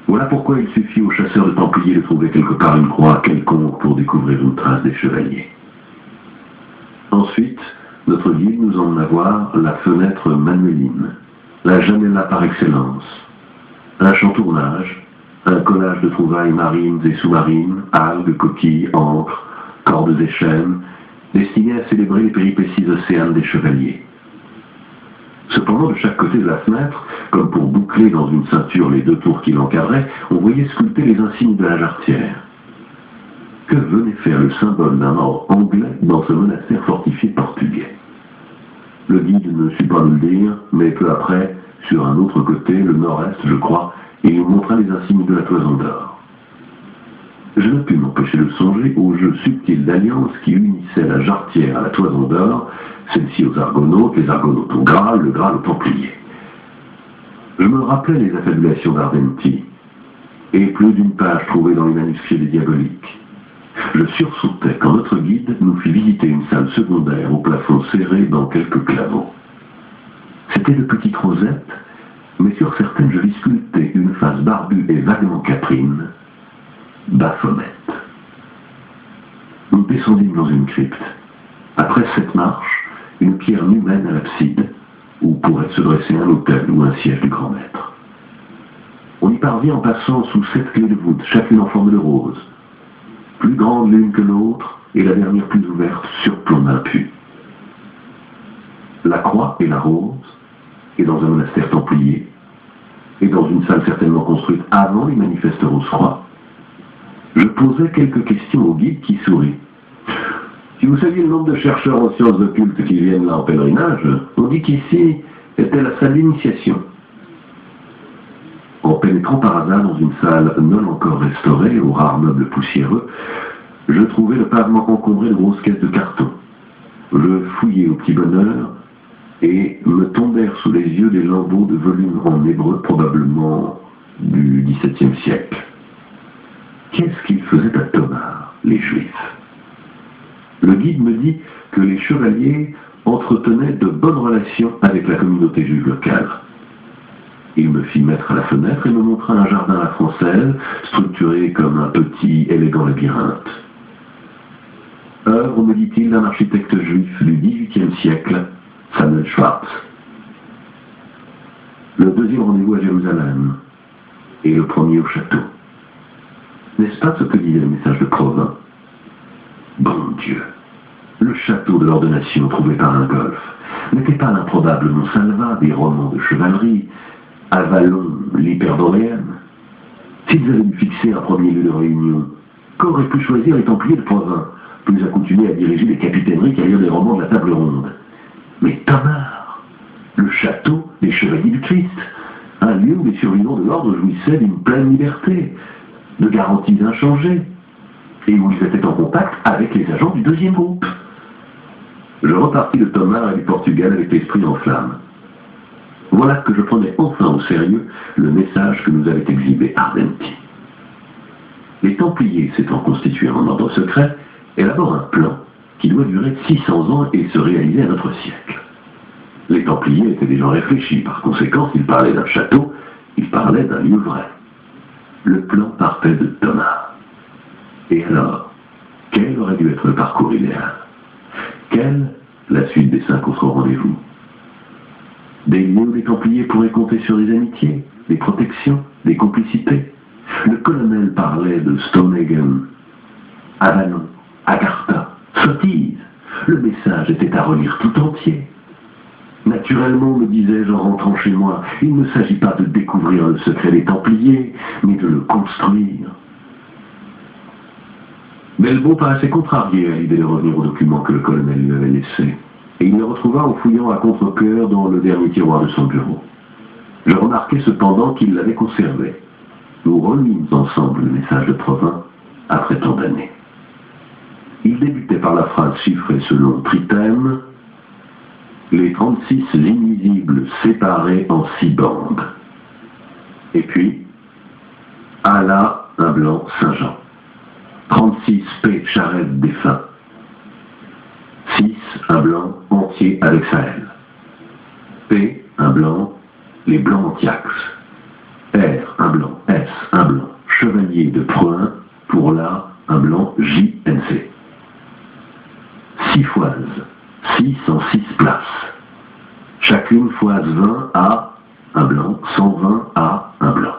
Voilà pourquoi il suffit aux chasseurs de templiers de trouver quelque part une croix quelconque pour découvrir une trace des chevaliers. Ensuite, notre guide nous emmena voir la fenêtre manueline, la janella par excellence, un chantournage, un collage de trouvailles marines et sous-marines, algues, coquilles, ancres, cordes et chaînes, destinées à célébrer les péripéties océanes des chevaliers. Cependant, de chaque côté de la fenêtre, comme pour boucler dans une ceinture les 2 tours qui l'encadraient, on voyait sculpter les insignes de la jarretière. Que venait faire le symbole d'un ordre anglais dans ce monastère fortifié portugais? Le guide ne sut pas nous le dire, mais peu après, sur un autre côté, le nord-est, je crois, il nous montra les insignes de la toison d'or. Je ne pus m'empêcher de songer au jeu subtil d'alliance qui unissait la jarretière à la toison d'or, celle-ci aux argonautes, les argonautes au Graal, le Graal aux Templiers. Je me rappelais les affabulations d'Ardenti, et plus d'une page trouvée dans les manuscrits des diaboliques. Je sursautais quand notre guide nous fit visiter une salle secondaire au plafond serré dans quelques claveaux. C'était de petites rosettes, mais sur certaines je vis sculpter une face barbue et vaguement caprine, Baphomet. nous descendîmes dans une crypte. Après cette marche, une pierre nue mène à l'abside, où pourrait se dresser un autel ou un siège du grand maître. On y parvient en passant sous 7 clés de voûte, chacune en forme de rose, plus grande l'une que l'autre, et la dernière plus ouverte surplombe un puits. La croix et la rose, et dans un monastère templier, et dans une salle certainement construite avant les manifestes Rose-Croix, je posais quelques questions au guide qui sourit. Si vous saviez le nombre de chercheurs en sciences occultes qui viennent là en pèlerinage, on dit qu'ici était la salle d'initiation. En pénétrant par hasard dans une salle non encore restaurée, aux rares meubles poussiéreux, je trouvais le pavement encombré de grosses caisses de carton. Je fouillai au petit bonheur et me tombèrent sous les yeux des lambeaux de volumes en hébreu probablement du XVIIe siècle. Qu'est-ce qu'ils faisaient à Tomar, les Juifs? Le guide me dit que les chevaliers entretenaient de bonnes relations avec la communauté juive locale. Il me fit mettre à la fenêtre et me montra un jardin à la française, structuré comme un petit, élégant labyrinthe. Œuvre, me dit-il, d'un architecte juif du XVIIIe siècle, Samuel Schwartz. Le deuxième rendez-vous à Jérusalem, et le premier au château. N'est-ce pas ce que disait le message de Provins? Bon Dieu, le château de l'ordonnation trouvé par un golfe n'était pas l'improbable Monsalva des romans de chevalerie, Avalon, l'hyperboréenne. S'ils avaient dû fixer un premier lieu de réunion, qu'auraient pu choisir les Templiers de Provins, plus accoutumés à diriger les capitaineries qu'à lire des romans de la table ronde? Mais Tomar, le château des Chevaliers du Christ, un lieu où les survivants de l'ordre jouissaient d'une pleine liberté, de garanties inchangées, et où ils étaient en contact avec les agents du deuxième groupe. Je repartis de Tomar et du Portugal avec l'esprit en flamme. Voilà que je prenais enfin au sérieux le message que nous avait exhibé Ardenti. Les Templiers s'étant constitués en ordre secret, élaborent un plan qui doit durer 600 ans et se réaliser à notre siècle. Les Templiers étaient des gens réfléchis, par conséquent, s'ils parlaient d'un château, ils parlaient d'un lieu vrai. Le plan partait de Tomar. Et alors, quel aurait dû être le parcours idéal? Quelle la suite des 5 autres rendez-vous? Des lieux où les Templiers pourraient compter sur des amitiés, des protections, des complicités. Le colonel parlait de Stonehagen, Avalon, Agartha, sottise. Le message était à relire tout entier. Naturellement, me disais-je en rentrant chez moi, il ne s'agit pas de découvrir le secret des Templiers, mais de le construire. Belbon paraissait contrarié à l'idée de revenir au document que le colonel lui avait laissé, et il le retrouva en fouillant à contre-cœur dans le dernier tiroir de son bureau. Je remarquai cependant qu'il l'avait conservé. Nous relîmes ensemble le message de Provins après tant d'années. Il débutait par la phrase chiffrée selon Tritème, les 36 lignes visibles séparées en 6 bandes. Et puis, Allah, un blanc, Saint-Jean. 36 P charrettes défunts. 6, un blanc, entier avec Sahel. P, un blanc, les blancs antiaxes. R, un blanc, S, un blanc, chevalier de Pruin, pour là, un blanc, JNC. 6 foises, 6 en 6 places. Chacune foise 20 à un blanc, 120 à un blanc.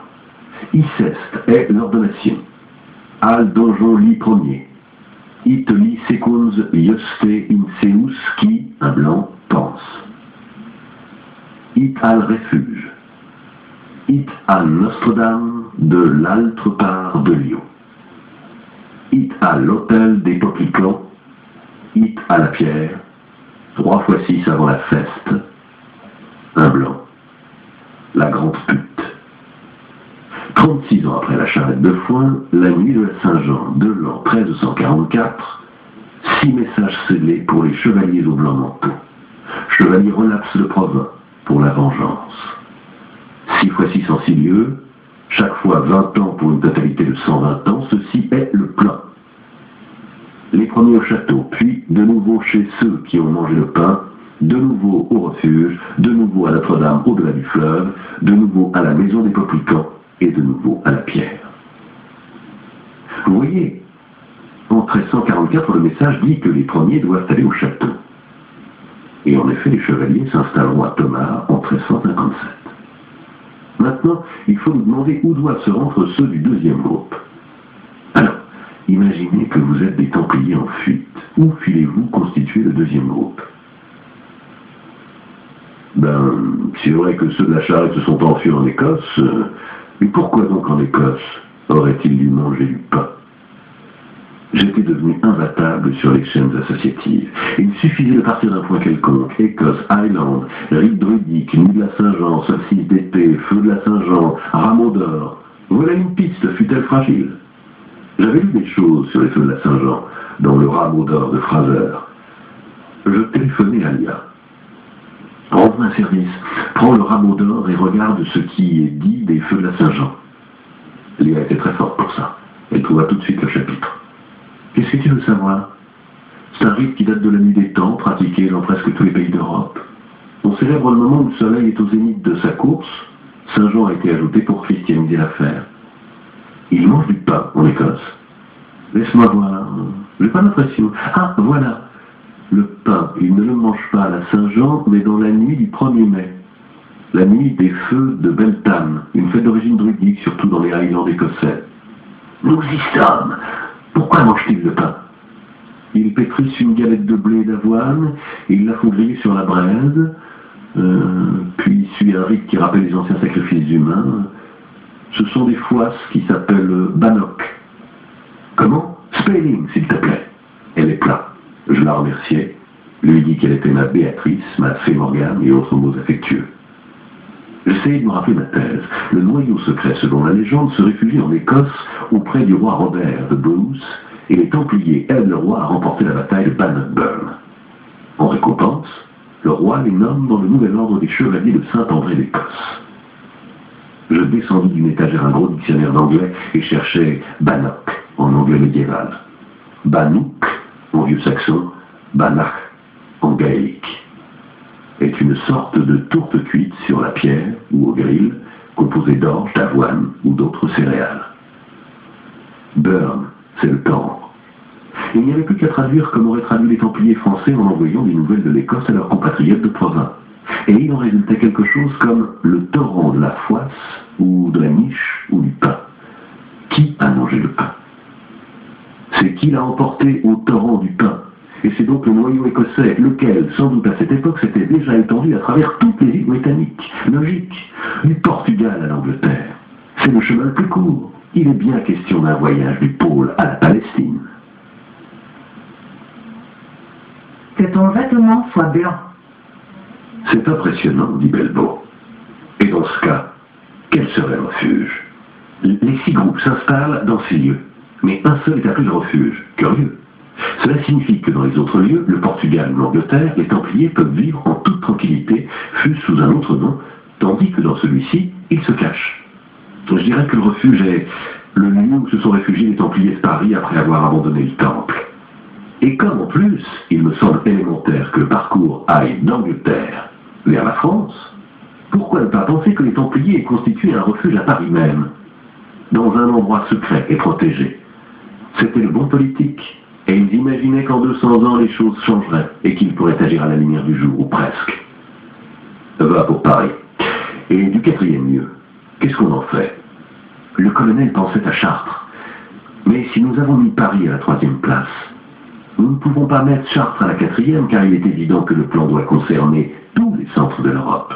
Iceste est l'ordonnation. Al donjon li premier. It li secunds ioste in seus qui, un blanc, pense. It al refuge. It al Nostredame de l'altre part de Lyon. It à l'hôtel des Poplicans. It à la pierre. 3 fois 6 avant la feste. Un blanc. La grande pute. 36 ans après la charrette de foin, la nuit de la Saint-Jean de l'an 1344, 6 messages scellés pour les chevaliers au blanc manteau. Chevalier relapse de Provins pour la vengeance. 6 fois 6 en 6 lieues, chaque fois 20 ans pour une totalité de 120 ans, ceci est le plan. Les premiers au château, puis de nouveau chez ceux qui ont mangé le pain, de nouveau au refuge, de nouveau à Notre-Dame au-delà du fleuve, de nouveau à la maison des Poplicans, et de nouveau à la pierre. Vous voyez, en 1344, le message dit que les premiers doivent aller au château. Et en effet, les chevaliers s'installeront à Tomar en 1357. Maintenant, il faut nous demander où doivent se rendre ceux du deuxième groupe. Alors, imaginez que vous êtes des Templiers en fuite. Où filez-vous constituer le deuxième groupe? C'est vrai que ceux de la charrette se sont enfuis en Écosse. Mais pourquoi donc en Écosse aurait-il dû manger du pain? J'étais devenu imbattable sur les chaînes associatives. Il suffisait de partir d'un point quelconque, Écosse, Highland, rite druidique, nuit de la Saint-Jean, solstice d'été, feu de la Saint-Jean, rameau d'or. Voilà une piste, fut-elle fragile. J'avais lu des choses sur les feux de la Saint-Jean, dans le rameau d'or de Fraser. Je téléphonais à Lia. Rends-moi un service, prends le rameau d'or et regarde ce qui est dit des feux de la Saint-Jean. Lia était très forte pour ça. Elle trouva tout de suite le chapitre. Qu'est-ce que tu veux savoir? C'est un rite qui date de la nuit des temps, pratiqué dans presque tous les pays d'Europe. On célèbre le moment où le soleil est au zénith de sa course. Saint-Jean a été ajouté pour christianiser l'affaire. Il mange du pain en Écosse. Laisse-moi voir. J'ai pas l'impression. Ah, voilà. Le pain, il ne le mange pas à la Saint-Jean, mais dans la nuit du 1er mai. La nuit des feux de Beltane, une fête d'origine druidique, surtout dans les Highlands écossais. Nous y sommes. Pourquoi mange-t-il le pain? Ils pétrissent une galette de blé et d'avoine, et ils la font griller sur la braise, puis suit un rite qui rappelle les anciens sacrifices humains. Ce sont des foisses qui s'appellent bannock. Comment? Spelling, s'il te plaît. Elle est plate. Je la remerciai, lui dis qu'elle était ma Béatrice, ma fée Morgane et autres mots affectueux. J'essayais de me rappeler ma thèse. Le noyau secret, selon la légende, se réfugie en Écosse auprès du roi Robert de Bruce, et les Templiers aident le roi à remporter la bataille de Bannockburn. En récompense, le roi les nomme dans le nouvel ordre des chevaliers de Saint-André d'Écosse. Je descendis d'une étagère un gros dictionnaire d'anglais et cherchai Bannock en anglais médiéval. Bannock en vieux saxon, Banach en gaélique, est une sorte de tourte cuite sur la pierre ou au grill, composée d'orge, d'avoine ou d'autres céréales. Burn, c'est le torrent. Il n'y avait plus qu'à traduire comme auraient traduit les Templiers français en envoyant des nouvelles de l'Écosse à leurs compatriotes de province. Et il en résultait quelque chose comme le torrent de la foisse, ou de la niche, ou du pain. Qui a mangé le pain? C'est qui l'a emporté au torrent du pain. Et c'est donc le noyau écossais, lequel, sans doute à cette époque, s'était déjà étendu à travers toutes les îles britanniques. Logique, du Portugal à l'Angleterre. C'est le chemin le plus court. Il est bien question d'un voyage du pôle à la Palestine. Que ton vêtement soit blanc. C'est impressionnant, dit Belbo. Et dans ce cas, quel serait le refuge? Les 6 groupes s'installent dans ces lieux, mais un seul est appelé le refuge. Curieux. Cela signifie que dans les autres lieux, le Portugal ou l'Angleterre, les Templiers peuvent vivre en toute tranquillité, fût sous un autre nom, tandis que dans celui-ci, ils se cachent. Je dirais que le refuge est le lieu où se sont réfugiés les Templiers de Paris après avoir abandonné le temple. Et comme en plus, il me semble élémentaire que le parcours aille d'Angleterre vers la France, pourquoi ne pas penser que les Templiers aient constitué un refuge à Paris même, dans un endroit secret et protégé? C'était le bon politique, et ils imaginaient qu'en 200 ans les choses changeraient, et qu'ils pourraient agir à la lumière du jour, ou presque. Va pour Paris. Et du 4e lieu, qu'est-ce qu'on en fait? Le colonel pensait à Chartres. Mais si nous avons mis Paris à la 3e place, nous ne pouvons pas mettre Chartres à la 4e, car il est évident que le plan doit concerner tous les centres de l'Europe.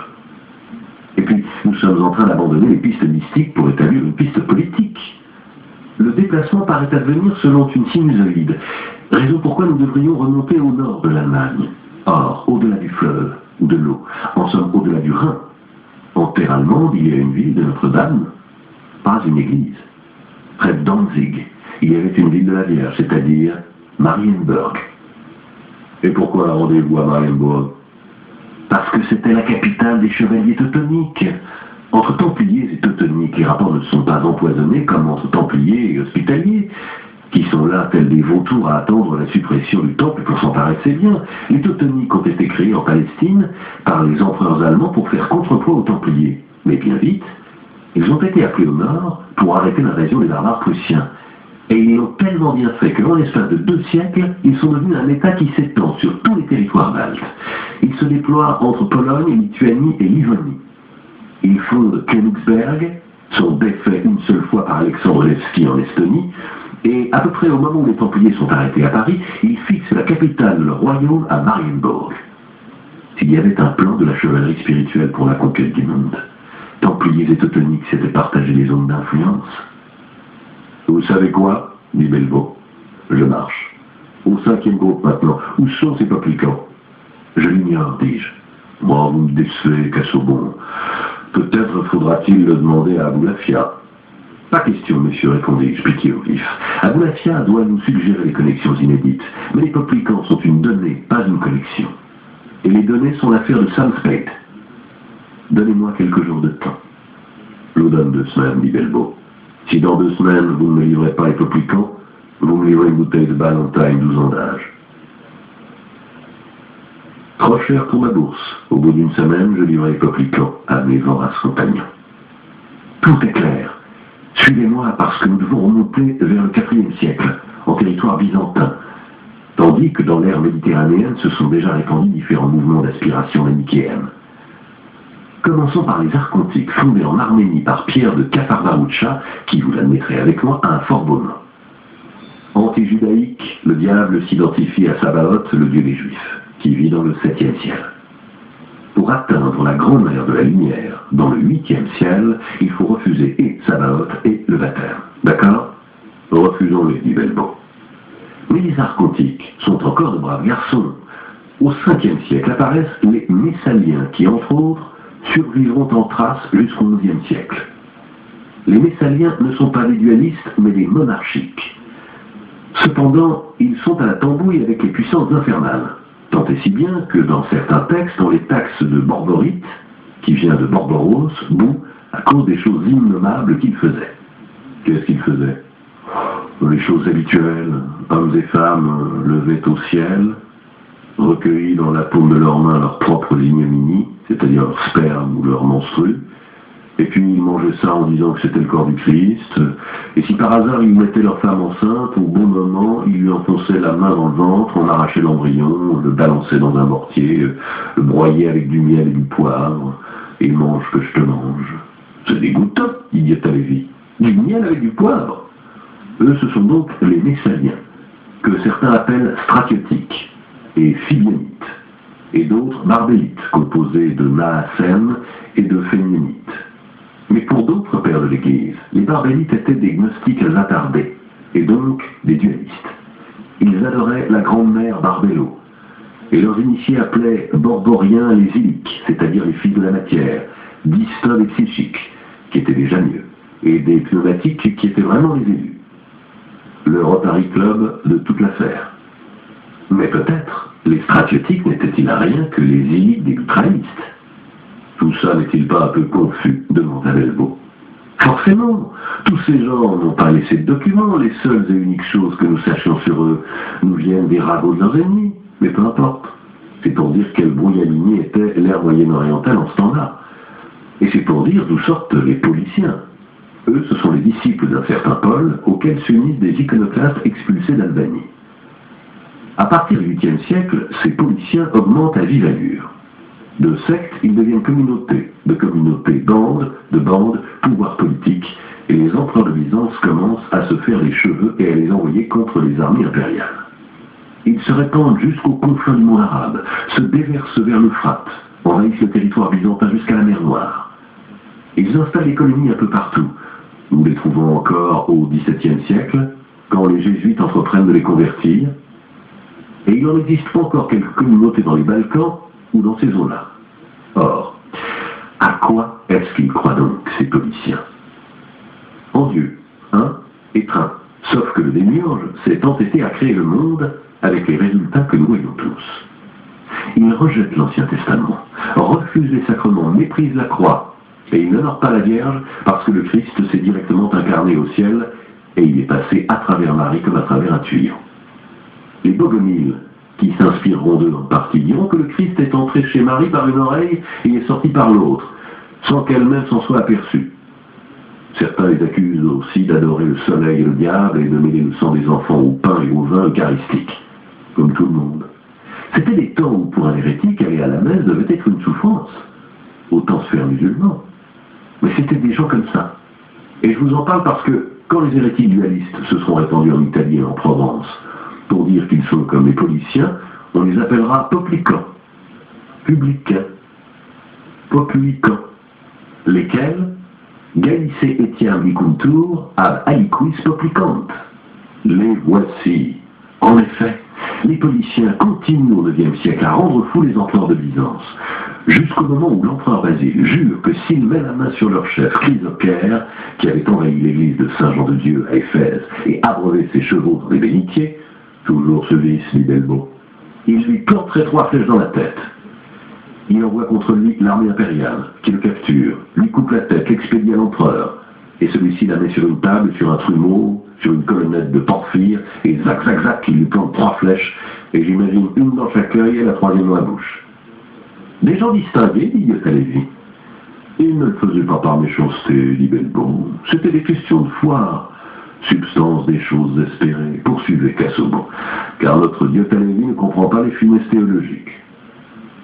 Et puis, nous sommes en train d'abandonner les pistes mystiques pour établir une piste politique. Le déplacement paraît advenir selon une sinusoïde, raison pourquoi nous devrions remonter au nord de l'Allemagne. Or, au-delà du fleuve, ou de l'eau, en somme au-delà du Rhin, en terre allemande, il y a une ville de Notre-Dame, pas une église. Près de Danzig, il y avait une ville de la Vierge, c'est-à-dire Marienburg. Et pourquoi rendez-vous à Marienburg? Parce que c'était la capitale des chevaliers teutoniques. Entre Templiers et Teutoniques, les rapports ne sont pas empoisonnés comme entre Templiers et Hospitaliers, qui sont là tels des vautours à attendre la suppression du temple pour s'emparer de ses biens. Les Teutoniques ont été créés en Palestine par les empereurs allemands pour faire contrepoids aux Templiers. Mais bien vite, ils ont été appelés au nord pour arrêter l'invasion des barbares prussiens. Et ils l'ont tellement bien fait que, en l'espace de 2 siècles, ils sont devenus un État qui s'étend sur tous les territoires baltes. Ils se déploient entre Pologne, Lituanie et Livonie. Ils fondent Königsberg, sont défaits une seule fois par Alexandre Nevski en Estonie, et à peu près au moment où les Templiers sont arrêtés à Paris, ils fixent la capitale de leur royaume à Marienburg. S'il y avait un plan de la chevalerie spirituelle pour la conquête du monde, Templiers et Teutoniques s'étaient partagés les zones d'influence. Vous savez quoi, dit Belvaux. Je marche. Au 5e groupe maintenant. Où sont ces Poplicans? Je l'ignore, dis-je. Moi, vous me décevez, Casaubon. Peut-être faudra-t-il le demander à Aboulafia. Pas question, monsieur, répondis-je, piqué au vif. Aboulafia doit nous suggérer les connexions inédites. Mais les Poplicans sont une donnée, pas une connexion. Et les données sont l'affaire de Sam Spade. Donnez-moi quelques jours de temps. Je vous donne 2 semaines, dit Belvaux. Si dans 2 semaines, vous ne me livrez pas les Poplicans, vous me livrez une bouteille de Ballantine 12 ans d'âge. Trop cher pour ma bourse. Au bout d'une semaine, je livrai les Poplicans à mes voraces compagnons. Tout est clair. Suivez-moi parce que nous devons remonter vers le IVe siècle, en territoire byzantin, tandis que dans l'ère méditerranéenne se sont déjà répandus différents mouvements d'aspiration manichéenne. Commençons par les Archontiques, fondés en Arménie par Pierre de Capharnaoucha, qui, vous l'admettrez avec moi, a un fort beau nom. Anti-judaïque, le diable s'identifie à Sabaoth, le dieu des Juifs, qui vit dans le 7e ciel. Pour atteindre la grande mer de la lumière, dans le 8e ciel, il faut refuser et Sabaoth et le baptême. D'accord? Refusons-le, dit Belvaux. Mais les Archontiques sont encore de braves garçons. Au 5e siècle apparaissent les Messaliens, qui, entre autres, survivront en trace jusqu'au 11e siècle. Les Messaliens ne sont pas des dualistes, mais des monarchiques. Cependant, ils sont à la tambouille avec les puissances infernales, tant et si bien que dans certains textes, on les taxe de Borborite, qui vient de Borboros, bout, à cause des choses innommables qu'ils faisaient. Qu'est-ce qu'ils faisaient? Les choses habituelles, hommes et femmes levaient au ciel, recueillis dans la paume de leurs mains leurs propres ignominies, c'est-à-dire leur sperme ou leur menstru, et puis ils mangeaient ça en disant que c'était le corps du Christ, et si par hasard ils mettaient leur femme enceinte, au bon moment, ils lui enfonçaient la main dans le ventre, en arrachaient l'embryon, le balançaient dans un mortier, le broyaient avec du miel et du poivre, et mange que je te mange. C'est dégoûtant, dit Diatalévi. Du miel avec du poivre. Eux, ce sont donc les Messaliens, que certains appellent stratiotiques et phibionites, et d'autres barbélites, composés de Naassène et de Fénionites. Mais pour d'autres pères de l'Église, les barbélites étaient des gnostiques attardés, et donc des dualistes. Ils adoraient la grande-mère Barbello, et leurs initiés appelaient Borboriens les Iliques, c'est-à-dire les fils de la matière, Distodes et Psychiques, qui étaient déjà mieux, et des pneumatiques qui étaient vraiment les élus. Le Rotary Club de toute l'affaire. Mais peut-être, les stratiotiques n'étaient-ils à rien que les Iliques des ultraïstes? Tout ça n'est-il pas un peu confus? Demanda Belvaux. Forcément, tous ces gens n'ont pas laissé de documents, les seules et uniques choses que nous sachions sur eux nous viennent des ragots de leurs ennemis, mais peu importe. C'est pour dire quel brouillamini était l'ère moyenne-orientale en ce temps-là. Et c'est pour dire d'où sortent les Pauliciens. Eux, ce sont les disciples d'un certain Paul, auxquels s'unissent des iconoclastes expulsés d'Albanie. À partir du 8e siècle, ces Pauliciens augmentent à vive allure. De sectes, ils deviennent communautés, de communautés, bandes, de bandes, pouvoir politique, et les empereurs de Byzance commencent à se faire les cheveux et à les envoyer contre les armées impériales. Ils se répandent jusqu'aux confins du monde arabe, se déversent vers l'Euphrate, envahissent le territoire byzantin jusqu'à la mer Noire. Ils installent les colonies un peu partout. Nous les trouvons encore au XVIIe siècle, quand les jésuites entreprennent de les convertir, et il en existe encore quelques communautés dans les Balkans ou dans ces eaux-là. Or, à quoi est-ce qu'ils croient donc, ces Pauliciens? En Dieu, un et train, sauf que le démiurge s'est entêté à créer le monde avec les résultats que nous voyons tous. Ils rejettent l'Ancien Testament, refusent les sacrements, méprisent la croix, et ils n'honorent pas la Vierge parce que le Christ s'est directement incarné au ciel et il est passé à travers Marie comme à travers un tuyau. Les bogomiles, qui s'inspireront d'eux en partie, diront que le Christ est entré chez Marie par une oreille et est sorti par l'autre, sans qu'elle-même s'en soit aperçue. Certains les accusent aussi d'adorer le soleil et le diable et de mêler le sang des enfants au pain et au vin eucharistique, comme tout le monde. C'était des temps où pour un hérétique, aller à la messe devait être une souffrance. Autant se faire musulman. Mais c'était des gens comme ça. Et je vous en parle parce que quand les hérétiques dualistes se seront répandus en Italie et en Provence, pour dire qu'ils sont comme les policiers, on les appellera poplicans, publicains, populicans, lesquels Gallice etiam dicuntur ab aliquis poplicant. Les voici. En effet, les policiers continuent au IXe siècle à rendre fous les empereurs de Byzance, jusqu'au moment où l'empereur Basile jure que s'il met la main sur leur chef Chrysocère, qui avait envahi l'église de Saint-Jean-de-Dieu à Éphèse et abreuvé ses chevaux dans des bénitiers, toujours ce vice, dit Belbo, il lui planterait 3 flèches dans la tête. Il envoie contre lui l'armée impériale, qui le capture, lui coupe la tête, l'expédie à l'empereur, et celui-ci la met sur une table, sur un trumeau, sur une colonnette de porphyre, et zac, zac, zac, il lui plante 3 flèches, et j'imagine une dans chaque œil et la 3e dans la bouche. Des gens distingués, dit Yotalévi. Ils ne le faisaient pas par méchanceté, dit Belbon. C'était des questions de foi, substance des choses espérées, poursuivait Casaubon, car notre Yotalévi ne comprend pas les finesses théologiques.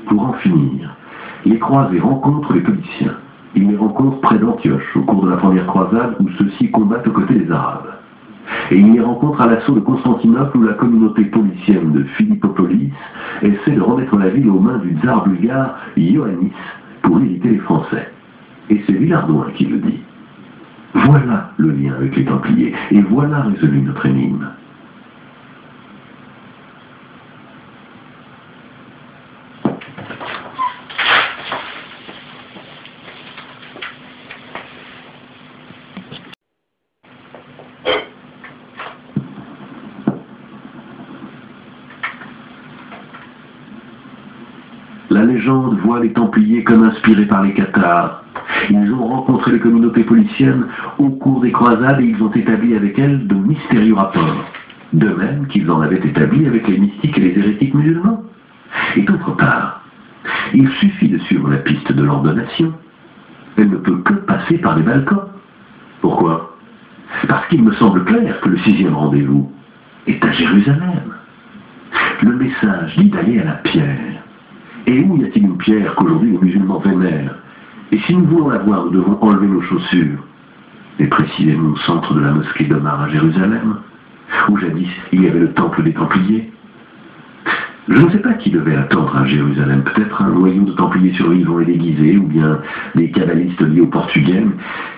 Pour en finir, les croisés rencontrent les policiers. Ils les rencontrent près d'Antioche, au cours de la première croisade, où ceux-ci combattent aux côtés des Arabes. Et ils les rencontrent à l'assaut de Constantinople, où la communauté policienne de Philippopolis essaie de remettre la ville aux mains du tsar bulgare Ioannis pour éviter les Français. Et c'est Villardouin qui le dit. Voilà le lien avec les Templiers, et voilà résolu notre énigme. La légende voit les Templiers comme inspirés par les Cathares. Ils ont rencontré les communautés policiennes au cours des croisades et ils ont établi avec elles de mystérieux rapports, de même qu'ils en avaient établi avec les mystiques et les hérétiques musulmans. Et d'autre part, il suffit de suivre la piste de l'ordonnation. Elle ne peut que passer par les Balkans. Pourquoi? Parce qu'il me semble clair que le 6e rendez-vous est à Jérusalem. Le message dit d'aller à la pierre. Et où y a-t-il une pierre qu'aujourd'hui les musulmans vénèrent? Et si nous voulons la voir, nous devons enlever nos chaussures. Et précisément au centre de la mosquée d'Omar à Jérusalem, où jadis il y avait le temple des Templiers. Je ne sais pas qui devait attendre à Jérusalem, peut-être un noyau de Templiers survivants et déguisés, ou bien des kabbalistes liés au Portugais.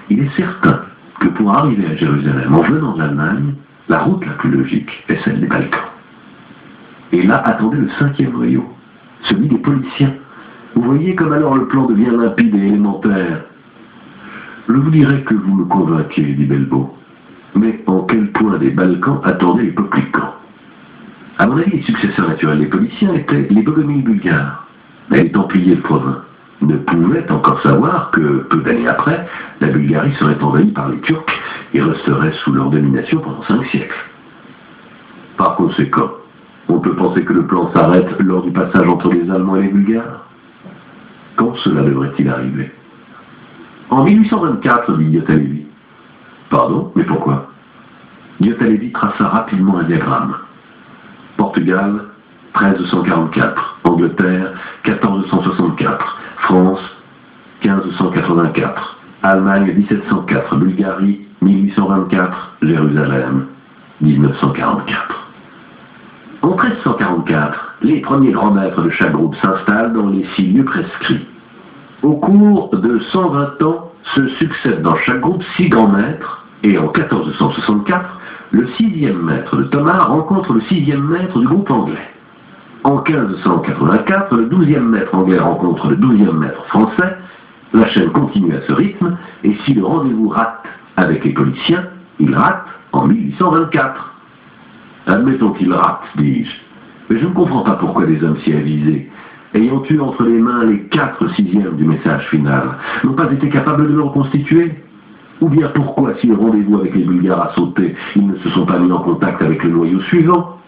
Il est certain que pour arriver à Jérusalem, en venant d'Allemagne, la route la plus logique est celle des Balkans. Et là attendait le 5e noyau, celui des policiers. Vous voyez comme alors le plan devient limpide et élémentaire. Je vous dirais que vous me convainquez, dit Belbo. Mais en quel point des Balkans attendaient les poplicans? À mon avis, les successeurs naturels des policiers étaient les bogomiles bulgares. Mais les Templiers de Provins ne pouvaient encore savoir que, peu d'années après, la Bulgarie serait envahie par les Turcs et resterait sous leur domination pendant 5 siècles. Par conséquent, on peut penser que le plan s'arrête lors du passage entre les Allemands et les Bulgares. Quand cela devrait-il arriver? En 1824, dit Yotalévi. Pardon, mais pourquoi? Yotalévi traça rapidement un diagramme. Portugal, 1344. Angleterre, 1464. France, 1584. Allemagne, 1704. Bulgarie, 1824. Jérusalem, 1944. En 1344, les premiers grands maîtres de chaque groupe s'installent dans les 6 lieux prescrits. Au cours de 120 ans, se succèdent dans chaque groupe 6 grands maîtres, et en 1464, le 6e maître de Thomas rencontre le 6e maître du groupe anglais. En 1584, le 12e maître anglais rencontre le 12e maître français. La chaîne continue à ce rythme, et si le rendez-vous rate avec les policiers, il rate en 1824. Admettons qu'il rate, dis-je, mais je ne comprends pas pourquoi des hommes si avisés, ayant eu entre les mains les 4/6 du message final, n'ont pas été capables de le reconstituer. Ou bien pourquoi, si le rendez-vous avec les Bulgares a sauté, ils ne se sont pas mis en contact avec le noyau suivant?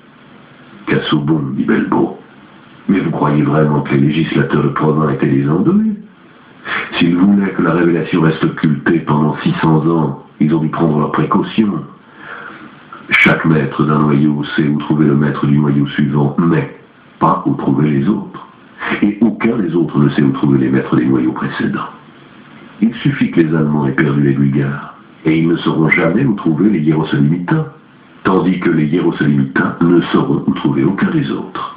Casaubon, dit Belbo. Mais vous croyez vraiment que les législateurs de Provins étaient des andouilles? S'ils voulaient que la révélation reste occultée pendant 600 ans, ils ont dû prendre leurs précautions. Chaque maître d'un noyau sait où trouver le maître du noyau suivant, mais pas où trouver les autres. Et aucun des autres ne sait où trouver les maîtres des noyaux précédents. Il suffit que les Allemands aient perdu les Bulgares, et ils ne sauront jamais où trouver les Hiérosolymitains, tandis que les Hiérosolymitains ne sauront où trouver aucun des autres.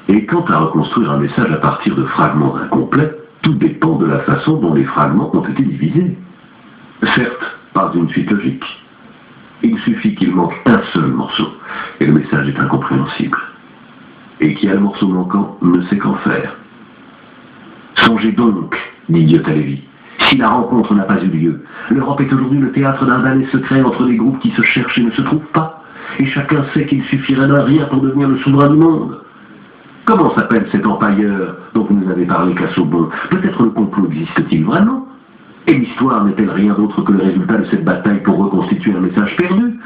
Et quant à reconstruire un message à partir de fragments incomplets, tout dépend de la façon dont les fragments ont été divisés. Certes, pas d'une suite logique. Il suffit qu'il manque un seul morceau, et le message est incompréhensible. Et qui a le morceau manquant ne sait qu'en faire. Songez donc, dit Diotalevi, si la rencontre n'a pas eu lieu, l'Europe est aujourd'hui le théâtre d'un ballet secret entre des groupes qui se cherchent et ne se trouvent pas, et chacun sait qu'il suffirait d'un rien pour devenir le souverain du monde. Comment s'appelle cet empailleur dont vous nous avez parlé, Casaubon? Peut-être le complot existe-t-il vraiment? Et l'histoire n'est-elle rien d'autre que le résultat de cette bataille pour reconstituer un message perdu?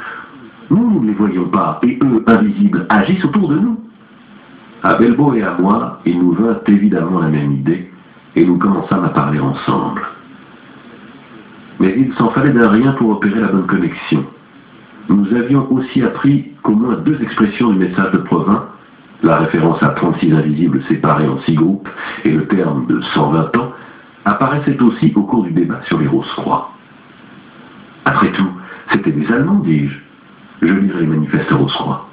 Nous ne les voyons pas, et eux, invisibles, agissent autour de nous. À Belbo et à moi, il nous vint évidemment la même idée, et nous commençâmes à parler ensemble. Mais il s'en fallait d'un rien pour opérer la bonne connexion. Nous avions aussi appris qu'au moins 2 expressions du message de Provins, la référence à 36 invisibles séparés en 6 groupes et le terme de 120 ans, apparaissaient aussi au cours du débat sur les Rose-Croix. Après tout, c'étaient des Allemands, dis-je. Je lirai les manifestes Rose-Croix.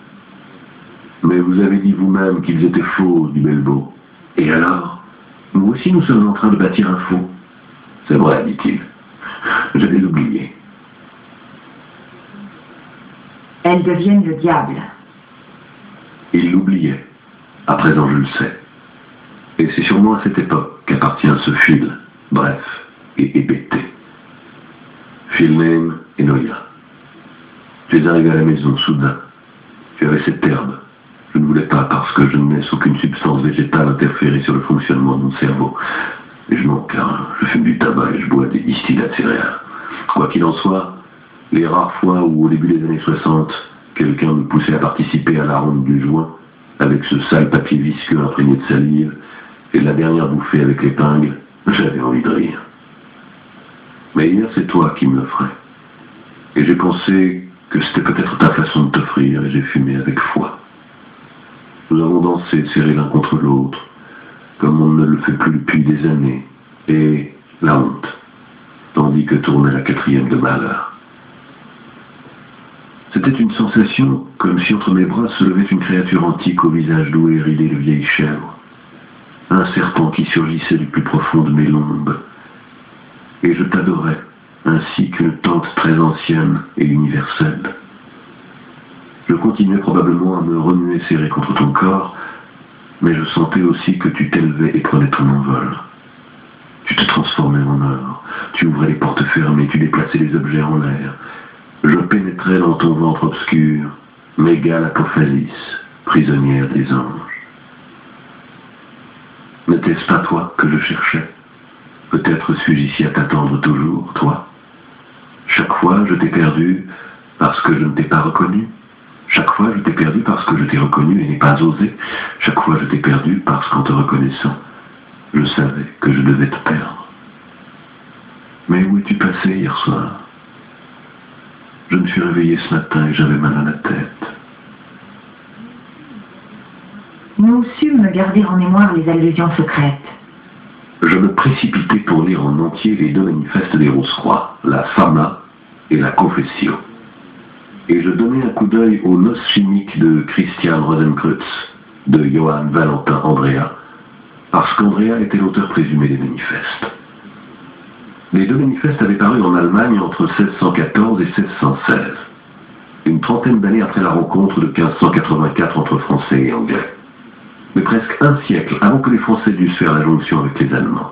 Mais vous avez dit vous-même qu'ils étaient faux, dit Belbo. Et alors? Nous aussi nous sommes en train de bâtir un faux. C'est vrai, dit-il. Je l'ai oublié. Elles deviennent le diable. Il l'oubliait. À présent, je le sais. Et c'est sûrement à cette époque qu'appartient ce fil, bref et hébété. Philname et Noia. Tu es arrivé à la maison, soudain. Tu avais cette herbe. Je ne voulais pas parce que je ne laisse aucune substance végétale interférer sur le fonctionnement de mon cerveau. Et je manque, car je fume du tabac et je bois des distillats de céréales. Quoi qu'il en soit, les rares fois où, au début des années 60, quelqu'un me poussait à participer à la ronde du joint, avec ce sale papier visqueux imprégné de salive, et la dernière bouffée avec l'épingle, j'avais envie de rire. Mais hier, c'est toi qui me l'offrais. Et j'ai pensé que c'était peut-être ta façon de t'offrir, et j'ai fumé avec foi. Nous avons dansé serrés l'un contre l'autre, comme on ne le fait plus depuis des années, et la honte, tandis que tournait la 4e de malheur. C'était une sensation comme si entre mes bras se levait une créature antique au visage doux et ridé de vieille chèvre, un serpent qui surgissait du plus profond de mes lombes, et je t'adorais, ainsi qu'une tante très ancienne et universelle. Je continuais probablement à me remuer serré contre ton corps, mais je sentais aussi que tu t'élevais et prenais ton envol. Tu te transformais en or, tu ouvrais les portes fermées, tu déplaçais les objets en l'air. Je pénétrais dans ton ventre obscur, mégale apophasis, prisonnière des anges. N'était-ce pas toi que je cherchais? Peut-être suis-je ici à t'attendre toujours, toi? Chaque fois, je t'ai perdu parce que je ne t'ai pas reconnu. Chaque fois, je t'ai perdu parce que je t'ai reconnu et n'ai pas osé. Chaque fois, je t'ai perdu parce qu'en te reconnaissant, je savais que je devais te perdre. Mais où es-tu passé hier soir? Je me suis réveillé ce matin et j'avais mal à la tête. Nous sûmes garder en mémoire les allusions secrètes. Je me précipitai pour lire en entier les 2 manifestes des Rose-Croix, la Fama et la Confessio. Et je donnai un coup d'œil aux noces chimiques de Christian Rosenkreutz, de Johann Valentin Andrea, parce qu'Andrea était l'auteur présumé des manifestes. Les 2 manifestes avaient paru en Allemagne entre 1614 et 1616, une trentaine d'années après la rencontre de 1584 entre Français et Anglais, mais presque un siècle avant que les Français dussent faire la jonction avec les Allemands.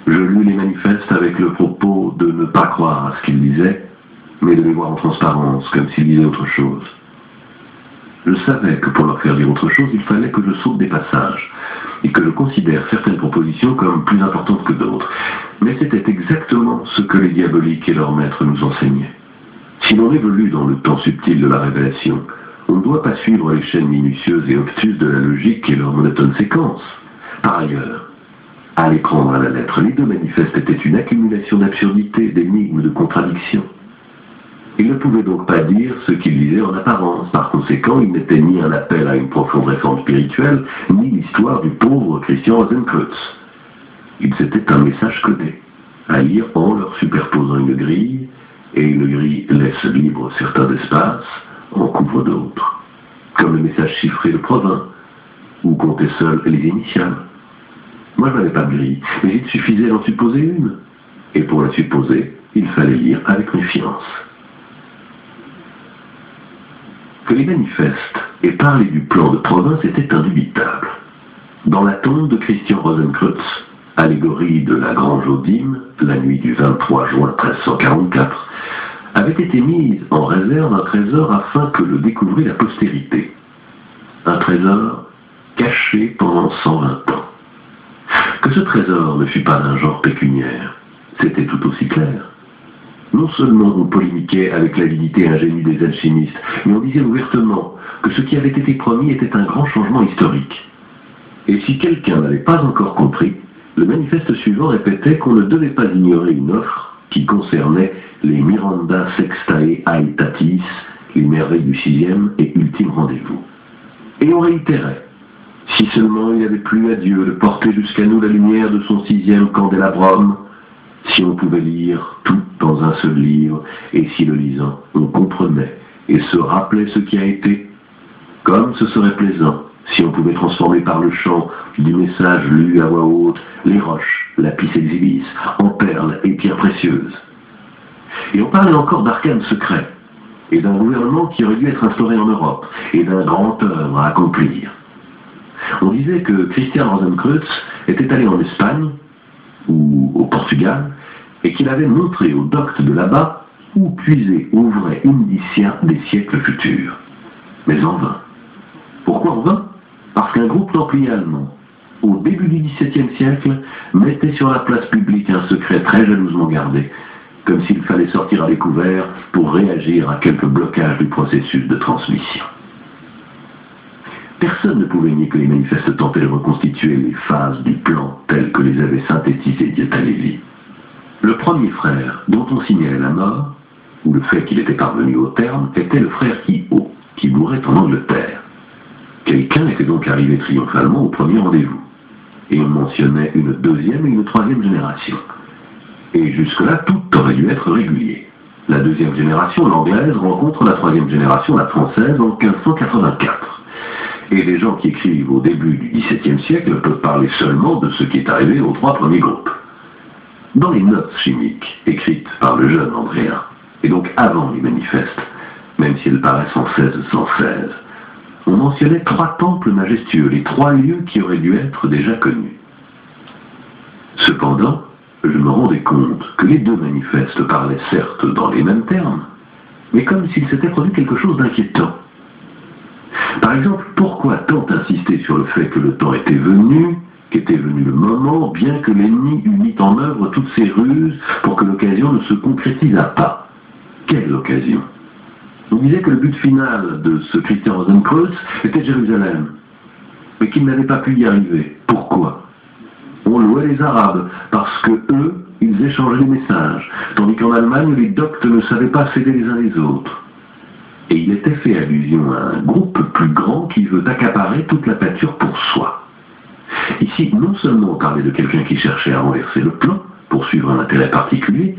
Je lus les manifestes avec le propos de ne pas croire à ce qu'ils disaient, mais de les voir en transparence, comme s'ils disaient autre chose. Je savais que pour leur faire dire autre chose, il fallait que je saute des passages, et que je considère certaines propositions comme plus importantes que d'autres. Mais c'était exactement ce que les diaboliques et leurs maîtres nous enseignaient. Si l'on évolue dans le temps subtil de la révélation, on ne doit pas suivre les chaînes minutieuses et obtuses de la logique et leur monotone séquence. Par ailleurs, À les prendre à la lettre, les deux manifestes étaient une accumulation d'absurdités, d'énigmes, de contradictions. Il ne pouvait donc pas dire ce qu'il disait en apparence. Par conséquent, il n'était ni un appel à une profonde réforme spirituelle, ni l'histoire du pauvre Christian Rosenkreutz. Il s'était un message codé, à lire en leur superposant une grille, et une grille laisse libre certains espaces, en couvre d'autres, comme le message chiffré de Provins, où comptaient seules les initiales. Moi, je n'avais pas de grille, mais il suffisait d'en supposer une, et pour la supposer, il fallait lire avec méfiance. Que les manifestes aient parlé du plan de Provins était indubitable. Dans la tombe de Christian Rosenkreutz, allégorie de la Grange aux Dîmes, la nuit du 23 juin 1344, avait été mise en réserve un trésor afin que le découvrit la postérité. Un trésor caché pendant 120 ans. Que ce trésor ne fût pas d'un genre pécuniaire, c'était tout aussi clair. Non seulement on polémiquait avec l'avidité ingénue des alchimistes, mais on disait ouvertement que ce qui avait été promis était un grand changement historique. Et si quelqu'un n'avait pas encore compris, le manifeste suivant répétait qu'on ne devait pas ignorer une offre qui concernait les Miranda Sextae Aetatis, les merveilles du 6e et ultime rendez-vous. Et on réitérait, si seulement il avait plu à Dieu de porter jusqu'à nous la lumière de son 6e candélabrum, si on pouvait lire tout dans un seul livre, et si le lisant, on comprenait et se rappelait ce qui a été, comme ce serait plaisant, si on pouvait transformer par le chant du message lu à voix haute les roches, lapis exhibis, en perles et pierres précieuses. Et on parlait encore d'arcanes secrets, et d'un gouvernement qui aurait dû être instauré en Europe, et d'un grand œuvre à accomplir. On disait que Christian Rosenkreutz était allé en Espagne, ou au Portugal, et qu'il avait montré aux doctes de là-bas où puiser au vrai indicia des siècles futurs. Mais en vain. Pourquoi en vain? Parce qu'un groupe templier allemand, au début du XVIIe siècle, mettait sur la place publique un secret très jalousement gardé, comme s'il fallait sortir à découvert pour réagir à quelques blocages du processus de transmission. Personne ne pouvait nier que les manifestes tentaient de reconstituer les phases du plan telles que les avait synthétisées Dieta Lévi. Le premier frère dont on signalait la mort, ou le fait qu'il était parvenu au terme, était le frère Io, qui mourait en Angleterre. Quelqu'un était donc arrivé triomphalement au premier rendez-vous, et on mentionnait une deuxième et une troisième génération. Et jusque-là, tout aurait dû être régulier. La deuxième génération, l'anglaise, rencontre la troisième génération, la française, en 1584. Et les gens qui écrivent au début du XVIIe siècle peuvent parler seulement de ce qui est arrivé aux trois premiers groupes. Dans les notes chimiques écrites par le jeune Andréen, et donc avant les manifestes, même si elles paraissent en 1616, on mentionnait 3 temples majestueux, les 3 lieux qui auraient dû être déjà connus. Cependant, je me rendais compte que les 2 manifestes parlaient certes dans les mêmes termes, mais comme s'il s'était produit quelque chose d'inquiétant. Par exemple, pourquoi tant insister sur le fait que le temps était venu, qu'était venu le moment, bien que l'ennemi eût mis en œuvre toutes ses ruses pour que l'occasion ne se concrétisât pas? Quelle occasion? On disait que le but final de ce Christian Rosenkreutz était Jérusalem, mais qu'il n'avait pas pu y arriver. Pourquoi? On louait les Arabes, parce que eux, ils échangeaient les messages, tandis qu'en Allemagne, les doctes ne savaient pas s'aider les uns les autres. Et il était fait allusion à un groupe plus grand qui veut accaparer toute la pâture pour soi. Ici, non seulement on parlait de quelqu'un qui cherchait à renverser le plan, pour suivre un intérêt particulier,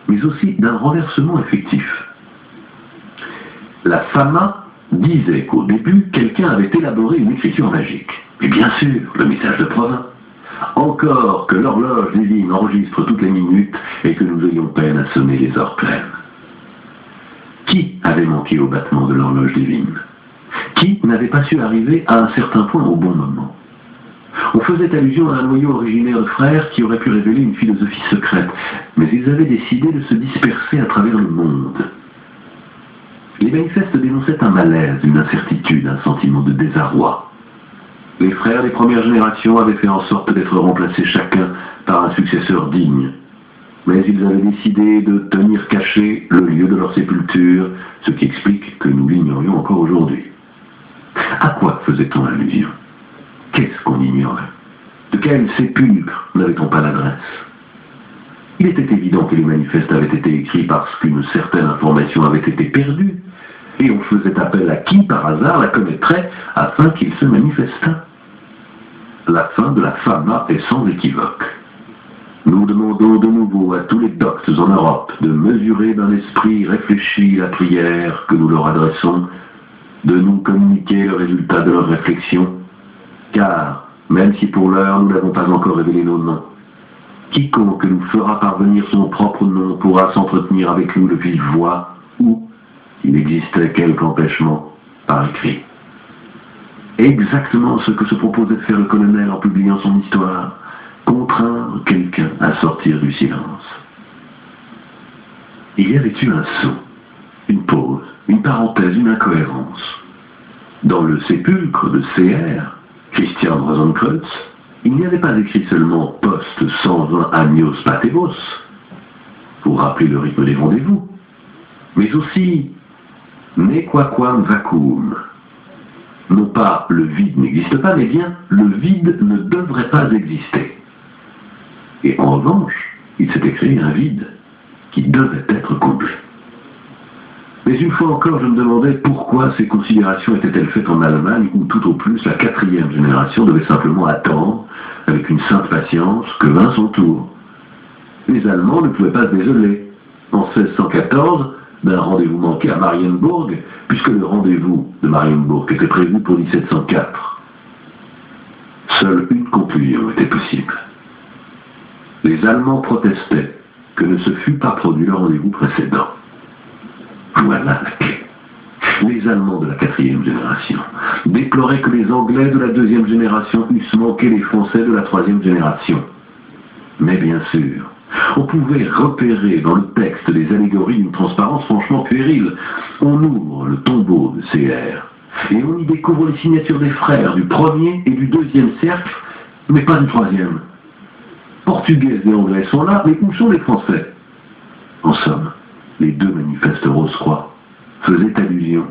mais aussi d'un renversement effectif. La Fama disait qu'au début, quelqu'un avait élaboré une écriture magique. Et bien sûr, le message de Provins. Encore que l'horloge divine enregistre toutes les minutes et que nous ayons peine à sonner les heures pleines. Qui avait manqué au battement de l'horloge divine? Qui n'avait pas su arriver à un certain point au bon moment? On faisait allusion à un noyau originaire de frères qui aurait pu révéler une philosophie secrète, mais ils avaient décidé de se disperser à travers le monde. Les manifestes dénonçaient un malaise, une incertitude, un sentiment de désarroi. Les frères des premières générations avaient fait en sorte d'être remplacés chacun par un successeur digne. Mais ils avaient décidé de tenir caché le lieu de leur sépulture, ce qui explique que nous l'ignorions encore aujourd'hui. À quoi faisait-on allusion? Qu'est-ce qu'on ignorait? De quel sépulcre n'avait-on pas l'adresse? Il était évident que les manifestes avaient été écrits parce qu'une certaine information avait été perdue, et on faisait appel à qui, par hasard, la connaîtrait afin qu'il se manifestât. La fin de la fama est sans équivoque. Nous demandons de nouveau à tous les doctes en Europe de mesurer d'un esprit réfléchi la prière que nous leur adressons, de nous communiquer le résultat de leurs réflexions, car, même si pour l'heure nous n'avons pas encore révélé nos noms, quiconque nous fera parvenir son propre nom pourra s'entretenir avec nous de vive voix ou, s'il existait quelque empêchement, par écrit. Exactement ce que se proposait de faire le colonel en publiant son histoire, contraindre quelqu'un à sortir du silence. Il y avait eu un saut, une pause, une parenthèse, une incohérence. Dans le sépulcre de CR, Christian Rosenkreuz, il n'y avait pas écrit seulement poste 120 Agnos Patevos, pour rappeler le rythme des rendez-vous, mais aussi Nequaquam vacuum. Non pas le vide n'existe pas, mais bien le vide ne devrait pas exister. Et en revanche, il s'était créé un vide qui devait être comblé. Mais une fois encore, je me demandais pourquoi ces considérations étaient-elles faites en Allemagne, où tout au plus la 4e génération devait simplement attendre, avec une sainte patience, que vint son tour. Les Allemands ne pouvaient pas se désoler. En 1614, d'un rendez-vous manqué à Marienburg, puisque le rendez-vous de Marienburg était prévu pour 1704. Seule une conclusion était possible. Les Allemands protestaient que ne se fût pas produit le rendez-vous précédent. Voilà la clé. Les Allemands de la 4e génération déploraient que les Anglais de la 2e génération eussent manqué les Français de la 3e génération. Mais bien sûr, on pouvait repérer dans le texte des allégories d'une transparence franchement puérile. On ouvre le tombeau de CR et on y découvre les signatures des frères du 1er et du 2e cercle, mais pas du 3e. Portugais et Anglais sont là, mais où sont les Français? En somme, les deux manifestes Rose-Croix faisaient allusion,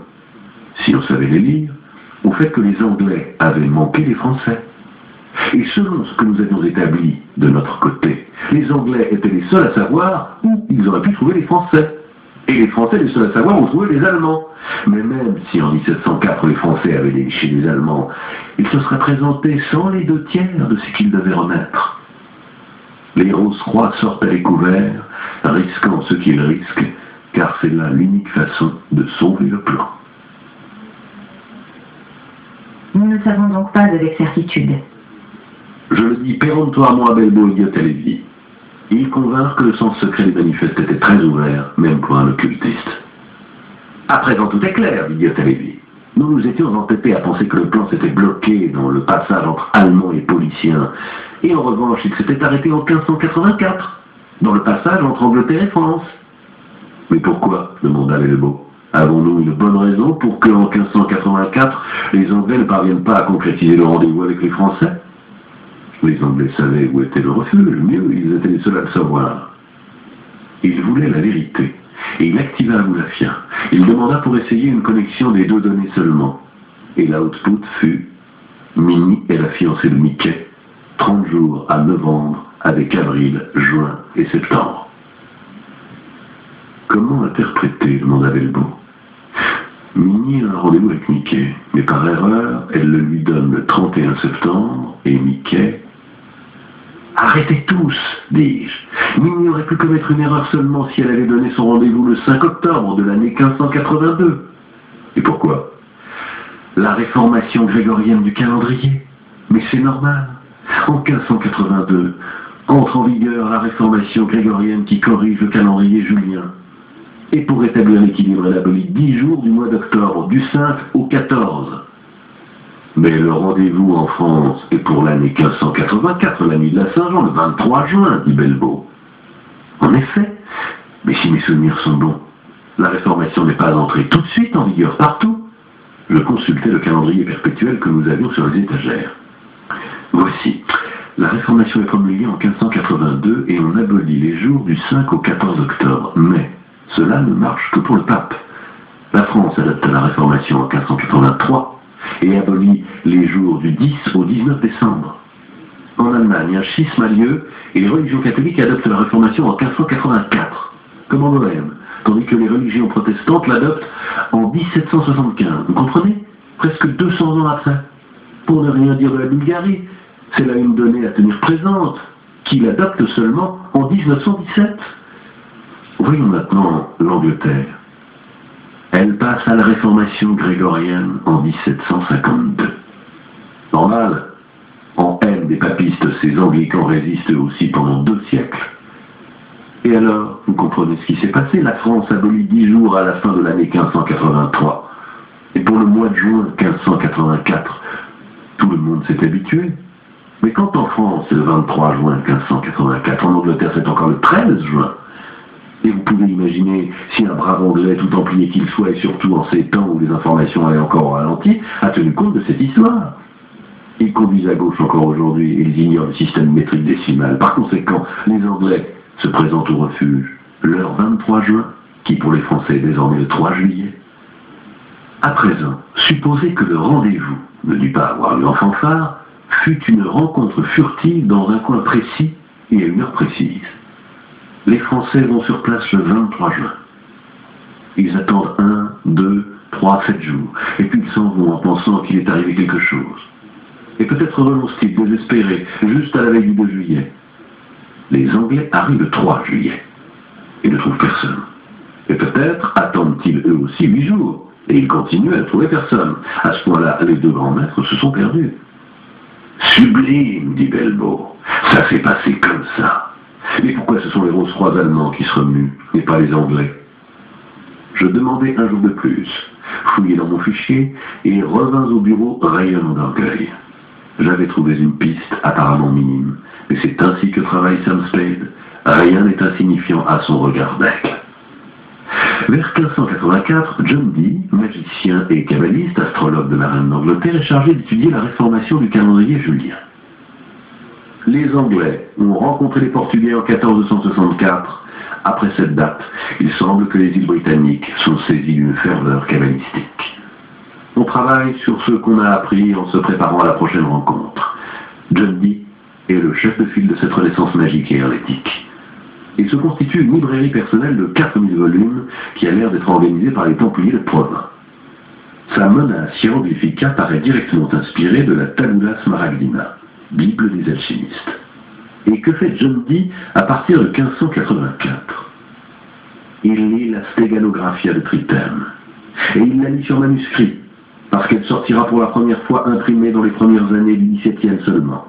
si on savait les lire, au fait que les Anglais avaient manqué les Français. Et selon ce que nous avions établi de notre côté, les Anglais étaient les seuls à savoir où ils auraient pu trouver les Français. Et les Français les seuls à savoir où trouver les Allemands. Mais même si en 1704 les Français avaient déniché les Allemands, ils se seraient présentés sans les 2/3 de ce qu'ils devaient remettre. Les Rose-Croix sortent à découvert, risquant ce qu'ils risquent, car c'est là l'unique façon de sauver le plan. Nous ne savons donc pas avec certitude. Je le dis péremptoirement à Belbo et Diotallevi. Ils convinrent que le sens secret des manifestes était très ouvert, même pour un occultiste. À présent tout est clair, dit Diotallevi. Nous nous étions entêtés à penser que le plan s'était bloqué dans le passage entre Allemands et Pauliciens, et en revanche il s'était arrêté en 1584, dans le passage entre Angleterre et France. Mais pourquoi? Demanda Belbo. Avons-nous une bonne raison pour que, en 1584, les Anglais ne parviennent pas à concrétiser le rendez-vous avec les Français? Les Anglais savaient où était le refuge, mieux, ils étaient les seuls à le savoir. Il voulait la vérité, et il activa Aboulafia. Il demanda pour essayer une connexion des deux données seulement. Et l'output fut Minnie est la fiancée de Mickey, 30 jours à novembre, avec avril, juin et septembre. Comment interpréter? Demanda Belbo. Minnie a un rendez-vous avec Mickey, mais par erreur, elle le lui donne le 31 septembre, et Mickey... Arrêtez tous, dis-je. Minnie aurait pu commettre une erreur seulement si elle avait donné son rendez-vous le 5 octobre de l'année 1582. Et pourquoi? La réformation grégorienne du calendrier. Mais c'est normal. En 1582, entre en vigueur la réformation grégorienne qui corrige le calendrier julien. Et pour rétablir l'équilibre, elle abolit 10 jours du mois d'octobre, du 5 au 14. Mais le rendez-vous en France est pour l'année 1584, la nuit de la Saint-Jean, le 23 juin, dit Belbo. En effet, mais si mes souvenirs sont bons, la réformation n'est pas entrée tout de suite en vigueur partout. Je consultais le calendrier perpétuel que nous avions sur les étagères. Voici, la réformation est promulguée en 1582 et on abolit les jours du 5 au 14 octobre. Mais cela ne marche que pour le pape. La France adopte la réformation en 1583 et abolit les jours du 10 au 19 décembre. En Allemagne, un schisme a lieu et les religions catholiques adoptent la Réformation en 1584, comme en Bohême, tandis que les religions protestantes l'adoptent en 1775. Vous comprenez? Presque 200 ans après. Pour ne rien dire de la Bulgarie, c'est là une donnée à tenir présente, qui l'adopte seulement en 1917. Voyons maintenant l'Angleterre. Elle passe à la Réformation grégorienne en 1752. Normal, en haine des papistes, ces anglicans résistent aussi pendant 2 siècles. Et alors, vous comprenez ce qui s'est passé, la France abolit 10 jours à la fin de l'année 1583. Et pour le mois de juin 1584, tout le monde s'est habitué. Mais quand en France, c'est le 23 juin 1584, en Angleterre, c'est encore le 13 juin. Et vous pouvez imaginer si un brave Anglais, tout templier qu'il soit, et surtout en ces temps où les informations allaient encore au ralenti, a tenu compte de cette histoire. Ils conduisent à gauche encore aujourd'hui, et ils ignorent le système métrique décimal. Par conséquent, les Anglais se présentent au refuge leur 23 juin, qui pour les Français est désormais le 3 juillet. À présent, supposez que le rendez-vous ne dut pas avoir lieu en fanfare, fut une rencontre furtive dans un coin précis et à une heure précise. Les Français vont sur place le 23 juin. Ils attendent 1, 2, 3, 7 jours, et puis ils s'en vont en pensant qu'il est arrivé quelque chose. Et peut-être renoncent-ils désespérés, juste à la veille du 2 juillet. Les Anglais arrivent le 3 juillet, et ne trouvent personne. Et peut-être attendent-ils eux aussi 8 jours, et ils continuent à ne trouver personne. À ce point-là, les 2 grands maîtres se sont perdus. Sublime, dit Belleau. Ça s'est passé comme ça. Mais pourquoi ce sont les Rose-Croix allemands qui se remuent, et pas les Anglais? Je demandai un jour de plus, fouillai dans mon fichier, et revins au bureau rayonnant d'orgueil. J'avais trouvé une piste apparemment minime, mais c'est ainsi que travaille Sam Spade. Rien n'est insignifiant à son regard d'aigle. Vers 1584, John Dee, magicien et kabbaliste, astrologue de la reine d'Angleterre, est chargé d'étudier la réformation du calendrier julien. Les Anglais ont rencontré les Portugais en 1464. Après cette date, il semble que les îles britanniques sont saisies d'une ferveur kabbalistique. On travaille sur ce qu'on a appris en se préparant à la prochaine rencontre. John Dee est le chef de file de cette renaissance magique et hermétique. Il se constitue une librairie personnelle de 4000 volumes qui a l'air d'être organisée par les Templiers de Provins. Sa Mona Hieroglyphica paraît directement inspirée de la Tabula Smaragdina, Bible des alchimistes. Et que fait John Dee à partir de 1584? Il lit la Steganographia de Trithème, et il la lit sur manuscrit, parce qu'elle sortira pour la première fois imprimée dans les premières années du XVIIe seulement.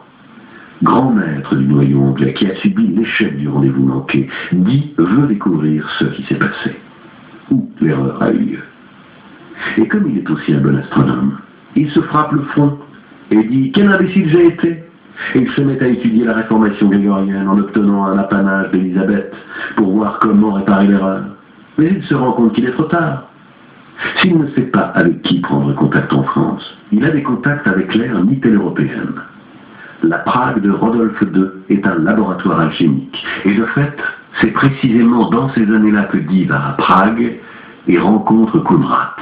Grand maître du noyau anglais qui a subi l'échec du rendez-vous manqué, Dee veut découvrir ce qui s'est passé, où l'erreur a eu lieu. Et comme il est aussi un bon astronome, il se frappe le front et dit « Quel imbécile j'ai été !» Et il se met à étudier la réformation grégorienne en obtenant un apanage d'Élisabeth pour voir comment réparer l'erreur. Mais il se rend compte qu'il est trop tard. S'il ne sait pas avec qui prendre contact en France, il a des contacts avec l'ère mitteleuropéenne. La Prague de Rodolphe II est un laboratoire alchimique. Et de fait, c'est précisément dans ces années-là que Dee va à Prague et rencontre Kunrat,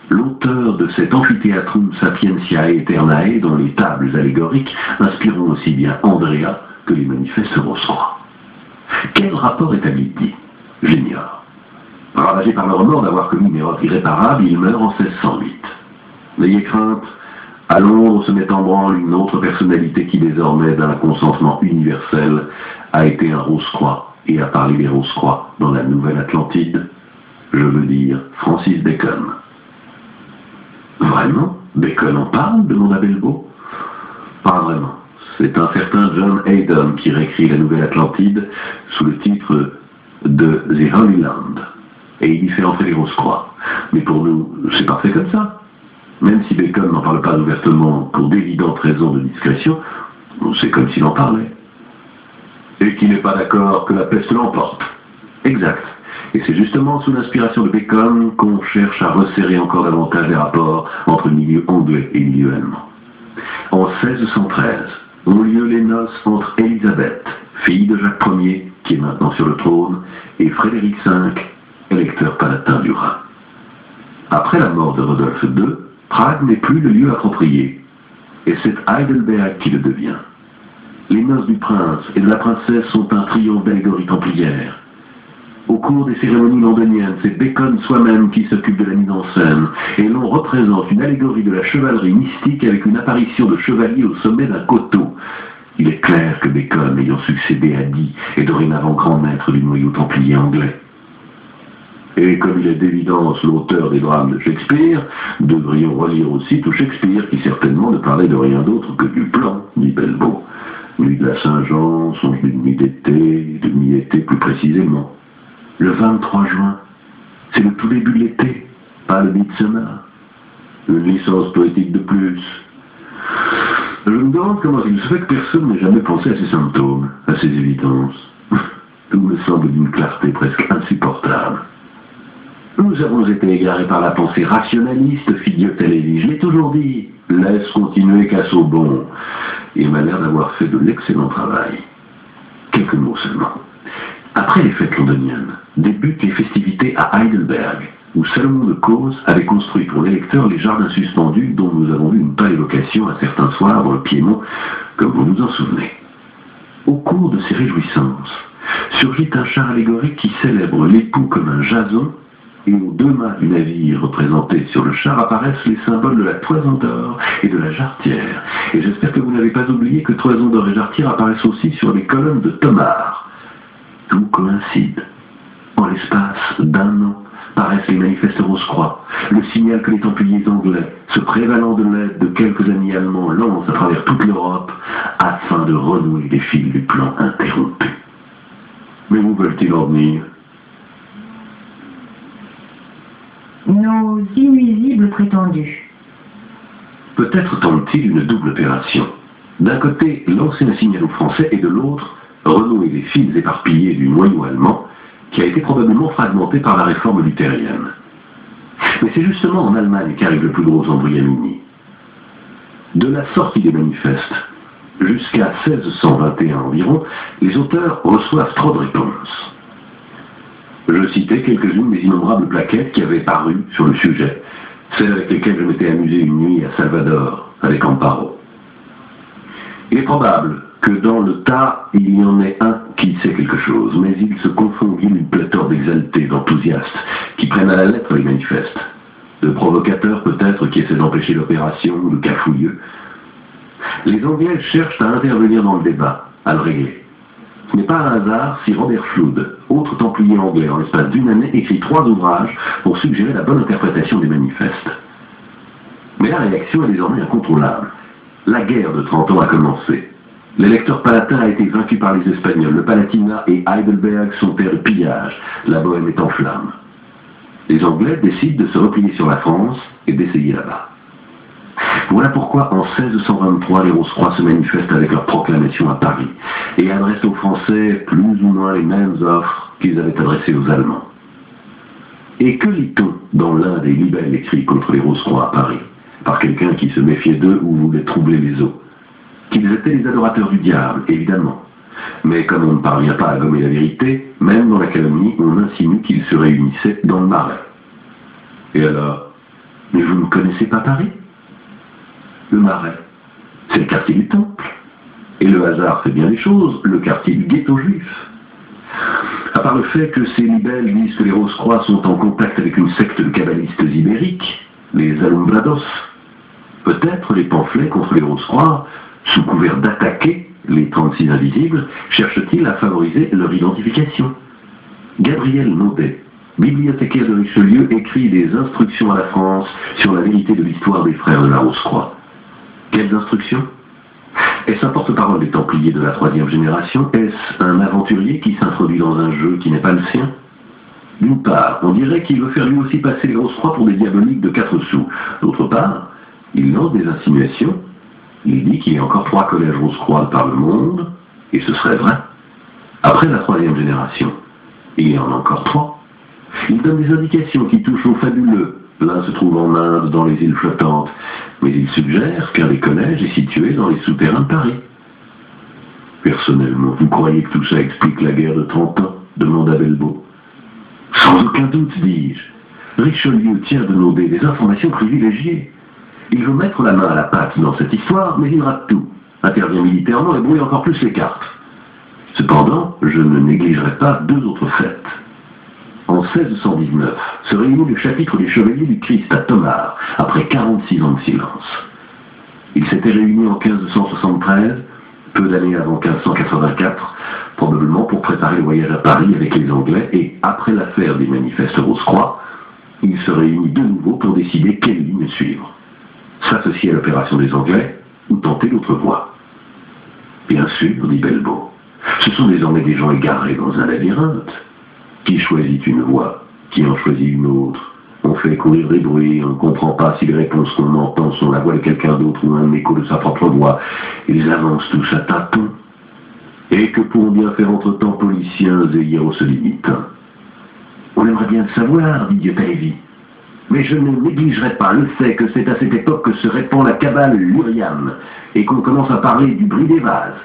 l'auteur de cet Amphitheatrum Sapientiae Aeternae dont les tables allégoriques inspireront aussi bien Andrea que les manifestes Rose-Croix. Quel rapport établit Dee? J'ignore. Ravagé par le remords d'avoir commis une erreur irréparable, il meurt en 1608. N'ayez crainte, à Londres se met en branle une autre personnalité qui désormais, d'un consentement universel, a été un Rose-Croix et a parlé des Rose-Croix dans la Nouvelle Atlantide. Je veux dire Francis Bacon. Vraiment? Bacon en parle? Demanda Belleau. Pas vraiment. C'est un certain John Haydon qui réécrit la Nouvelle Atlantide sous le titre de The Holy Land. Et il y fait entrer les Rose-Croix. Mais pour nous, c'est parfait comme ça. Même si Bacon n'en parle pas ouvertement pour d'évidentes raisons de discrétion, c'est comme s'il en parlait. Et qui n'est pas d'accord que la peste l'emporte. Exact. Et c'est justement sous l'inspiration de Bacon qu'on cherche à resserrer encore davantage les rapports entre le milieu anglais et le milieu allemand. En 1613, ont lieu les noces entre Élisabeth, fille de Jacques Ier, qui est maintenant sur le trône, et Frédéric V, électeur palatin du Rhin. Après la mort de Rodolphe II, Prague n'est plus le lieu approprié, et c'est Heidelberg qui le devient. les noces du prince et de la princesse sont un triomphe d'allégorie templière. Au cours des cérémonies londoniennes, c'est Bacon soi-même qui s'occupe de la mise en scène, et l'on représente une allégorie de la chevalerie mystique avec une apparition de chevalier au sommet d'un coteau. Il est clair que Bacon, ayant succédé à Dee, est dorénavant grand maître du noyau templier anglais. Et comme il est d'évidence l'auteur des drames de Shakespeare, devrions relire aussi tout Shakespeare, qui certainement ne parlait de rien d'autre que du plan, dit Belbeau. Nuit de la Saint-Jean, songe d'une nuit d'été, de mi-été plus précisément. Le 23 juin, c'est le tout début de l'été, pas le midsummer. Une licence poétique de plus. Je me demande comment il se fait que personne n'ait jamais pensé à ces symptômes, à ces évidences. Tout me semble d'une clarté presque insupportable. Nous avons été égarés par la pensée rationaliste, fit Diotallevi. Je l'ai toujours dit, laisse continuer Casaubon. Il m'a l'air d'avoir fait de l'excellent travail. Quelques mots seulement. Après les fêtes londoniennes, débutent les festivités à Heidelberg, où Salomon de Causse avait construit pour les lecteurs les jardins suspendus dont nous avons vu une pâle évocation à certains soirs dans le Piémont, comme vous vous en souvenez. Au cours de ces réjouissances, surgit un char allégorique qui célèbre l'époux comme un jason, et aux deux mâts du navire représentés sur le char apparaissent les symboles de la toison d'or et de la jarretière. Et j'espère que vous n'avez pas oublié que toison d'or et jarretière apparaissent aussi sur les colonnes de Thomard. Tout coïncide. En l'espace d'un an, paraissent les manifestes Rose-Croix, le signal que les Templiers anglais, se prévalant de l'aide de quelques amis allemands, lancent à travers toute l'Europe afin de renouer les fils du plan interrompu. Mais où veulent-ils en venir? Nos inuisibles prétendus. Peut-être tente-t-il une double opération. D'un côté, lancer un signal aux Français et de l'autre, renouer les fils éparpillés du noyau allemand qui a été probablement fragmenté par la réforme luthérienne. Mais c'est justement en Allemagne qu'arrive le plus gros embryamini. De la sortie des manifestes jusqu'à 1621 environ, les auteurs reçoivent trop de réponses. Je citais quelques-unes des innombrables plaquettes qui avaient paru sur le sujet, celles avec lesquelles je m'étais amusé une nuit à Salvador, avec Amparo. Il est probable que dans le tas, il y en ait un qui sait quelque chose, mais il se confond d'une pléthore d'exaltés, d'enthousiastes, qui prennent à la lettre les manifestes, de provocateurs peut-être qui essaient d'empêcher l'opération, ou de cafouilleux. Les Anglais cherchent à intervenir dans le débat, à le régler. Ce n'est pas un hasard si Robert Flood, autre templier anglais en l'espace d'une année, écrit 3 ouvrages pour suggérer la bonne interprétation des manifestes. Mais la réaction est désormais incontrôlable. La guerre de 30 ans a commencé. L'électeur palatin a été vaincu par les Espagnols. Le Palatinat et Heidelberg sont terre de pillage. La Bohême est en flammes. Les Anglais décident de se replier sur la France et d'essayer là-bas. Voilà pourquoi en 1623, les Rose-Croix se manifestent avec leur proclamation à Paris et adressent aux Français plus ou moins les mêmes offres qu'ils avaient adressées aux Allemands. Et que lit-on dans l'un des libelles écrits contre les Rose-Croix à Paris, par quelqu'un qui se méfiait d'eux ou voulait troubler les eaux? Qu'ils étaient les adorateurs du diable, évidemment. Mais comme on ne parvient pas à gommer la vérité, même dans la calomnie, on insinue qu'ils se réunissaient dans le Marais. Et alors, mais vous ne connaissez pas Paris? Le Marais, c'est le quartier du Temple. Et le hasard fait bien les choses, le quartier du ghetto juif. À part le fait que ces libelles disent que les Rose-Croix sont en contact avec une secte de kabbalistes ibériques, les Alumbrados, peut-être les pamphlets contre les Rose-Croix, sous couvert d'attaquer les 36 invisibles, cherchent-ils à favoriser leur identification. Gabriel Naudet, bibliothécaire de Richelieu, écrit des instructions à la France sur la vérité de l'histoire des frères de la Rose-Croix. Quelles instructions? Est-ce un porte-parole des Templiers de la 3e génération? Est-ce un aventurier qui s'introduit dans un jeu qui n'est pas le sien? D'une part, on dirait qu'il veut faire lui aussi passer les Rose-Croix pour des diaboliques de 4 sous. D'autre part, il lance des insinuations. Il dit qu'il y a encore 3 collèges Rose-Croix par le monde, et ce serait vrai. Après la 3e génération, il y en a encore 3. Il donne des indications qui touchent au fabuleux. L'un se trouve en Inde, dans les îles flottantes, mais il suggère qu'un des collèges est situé dans les souterrains de Paris. Personnellement, vous croyez que tout ça explique la guerre de 30 ans? Demanda Belbeau. Sans aucun doute, dis-je. Richelieu tient de Naudet des informations privilégiées. Il veut mettre la main à la pâte dans cette histoire, mais il rate tout. intervient militairement et brouille encore plus les cartes. Cependant, je ne négligerai pas deux autres fêtes. En 1619, se réunit le chapitre des Chevaliers du Christ à Tomar, après 46 ans de silence. Il s'était réuni en 1573, peu d'années avant 1584, probablement pour préparer le voyage à Paris avec les Anglais, et après l'affaire des manifestes Rose-Croix, il se réunit de nouveau pour décider quelle ligne suivre. S'associer à l'opération des Anglais ou tenter d'autres voies. Bien sûr, dit Belleau, ce sont désormais des gens égarés dans un labyrinthe. Qui choisit une voie, qui en choisit une autre. On fait courir des bruits, on ne comprend pas si les réponses qu'on entend sont la voix de quelqu'un d'autre ou un écho de sa propre voix. Ils avancent tous à tâtons. Et que pourront bien faire entre-temps policiers et hiéros se limitent. On aimerait bien le savoir, dit Diotallevi. Mais je ne négligerai pas le fait que c'est à cette époque que se répand la cabale luriane et qu'on commence à parler du bris des vases.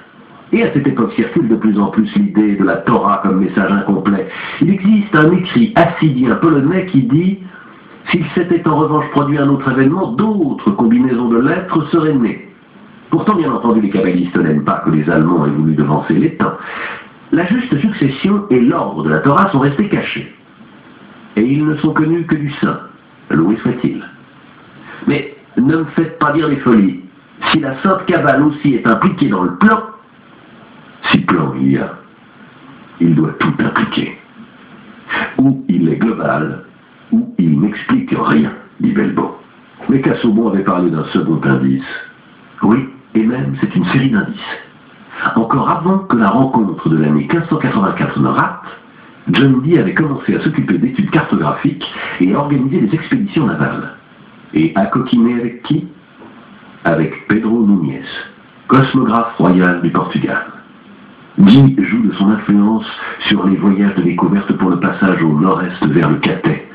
Et à cette époque circule de plus en plus l'idée de la Torah comme message incomplet. Il existe un écrit assidien polonais qui dit « S'il s'était en revanche produit un autre événement, d'autres combinaisons de lettres seraient nées. » Pourtant, bien entendu, les kabbalistes n'aiment pas que les Allemands aient voulu devancer les temps. La juste succession et l'ordre de la Torah sont restés cachés. Et ils ne sont connus que du saint. Loué soit-il. Mais ne me faites pas dire des folies. Si la sainte Kabbale aussi est impliquée dans le plan, si plan il y a, il doit tout impliquer. Ou il est global, ou il n'explique rien, dit Belleau. Mais Casaubon avait parlé d'un second indice. Oui, et même c'est une série d'indices. Encore avant que la rencontre de l'année 1584 ne rate, John Dee avait commencé à s'occuper d'études cartographiques et à organiser des expéditions navales. Et à coquiner avec qui? Avec Pedro Núñez, cosmographe royal du Portugal. Dee joue de son influence sur les voyages de découverte pour le passage au nord-est vers le Cathay.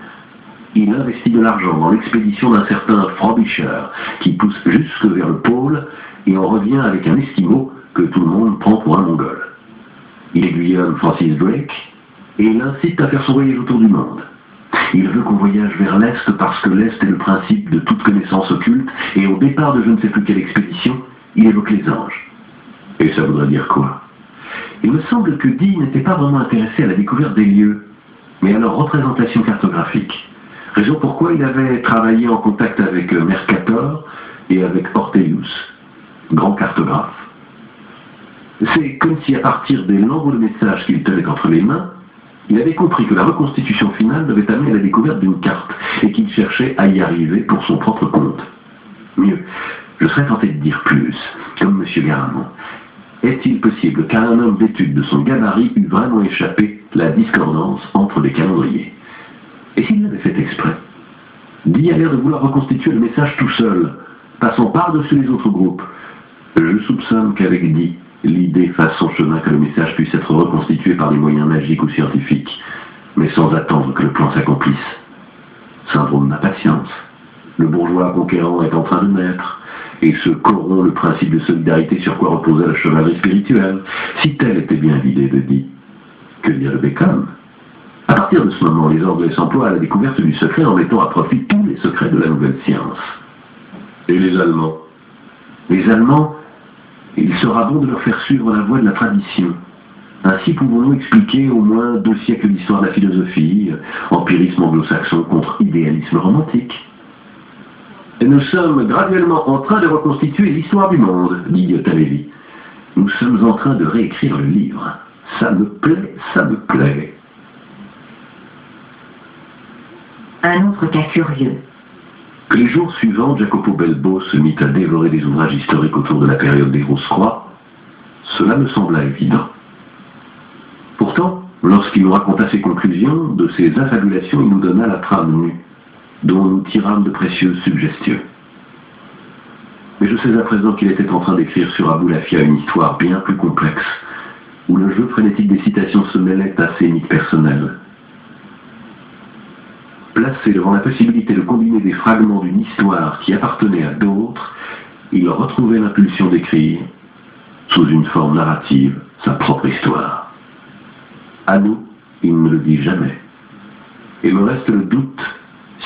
Il investit de l'argent dans l'expédition d'un certain Frobisher qui pousse jusque vers le pôle et en revient avec un esquimau que tout le monde prend pour un mongol. Il aiguillonne Francis Drake et l'incite à faire son voyage autour du monde. Il veut qu'on voyage vers l'Est parce que l'Est est le principe de toute connaissance occulte et au départ de je ne sais plus quelle expédition, il évoque les anges. Et ça voudrait dire quoi? Il me semble que Dee n'était pas vraiment intéressé à la découverte des lieux, mais à leur représentation cartographique. Raison pourquoi il avait travaillé en contact avec Mercator et avec Ortelius, grand cartographe. C'est comme si à partir des lambeaux de messages qu'il tenait entre les mains, il avait compris que la reconstitution finale devait amener à la découverte d'une carte et qu'il cherchait à y arriver pour son propre compte. Mieux, je serais tenté de dire plus, comme M. Garamond. Est-il possible qu'à un homme d'étude de son gabarit eût vraiment échappé la discordance entre les calendriers? Et s'il l'avait fait exprès? Dee a l'air de vouloir reconstituer le message tout seul, passant par-dessus les autres groupes. Je soupçonne qu'avec Dee, l'idée fasse son chemin que le message puisse être reconstitué par des moyens magiques ou scientifiques, mais sans attendre que le plan s'accomplisse. Syndrome d'impatience. Le bourgeois conquérant est en train de naître, et se corrompt le principe de solidarité sur quoi reposait la chevalerie spirituelle. Si telle était bien l'idée de Dee, que dire de Bacon? À partir de ce moment, les Anglais s'emploient à la découverte du secret en mettant à profit tous les secrets de la nouvelle science. Et les Allemands? Les Allemands, il sera bon de leur faire suivre la voie de la tradition. Ainsi pouvons-nous expliquer au moins 2 siècles d'histoire de la philosophie, empirisme anglo-saxon contre idéalisme romantique. Et nous sommes graduellement en train de reconstituer l'histoire du monde, dit Diotallevi. Nous sommes en train de réécrire le livre. Ça me plaît, ça me plaît. Un autre cas curieux. Les jours suivants, Jacopo Belleau se mit à dévorer des ouvrages historiques autour de la période des Grosses-Croix. Cela me sembla évident. Pourtant, lorsqu'il nous raconta ses conclusions, de ses affabulations, il nous donna la trame nue, dont nous tirâmes de précieuses suggestions. Mais je sais à présent qu'il était en train d'écrire sur Abou Lafia une histoire bien plus complexe, où le jeu frénétique des citations se mêlait à ses mythes personnels. Placé devant la possibilité de combiner des fragments d'une histoire qui appartenait à d'autres, il retrouvait l'impulsion d'écrire, sous une forme narrative, sa propre histoire. À nous, il ne le dit jamais. Et me reste le doute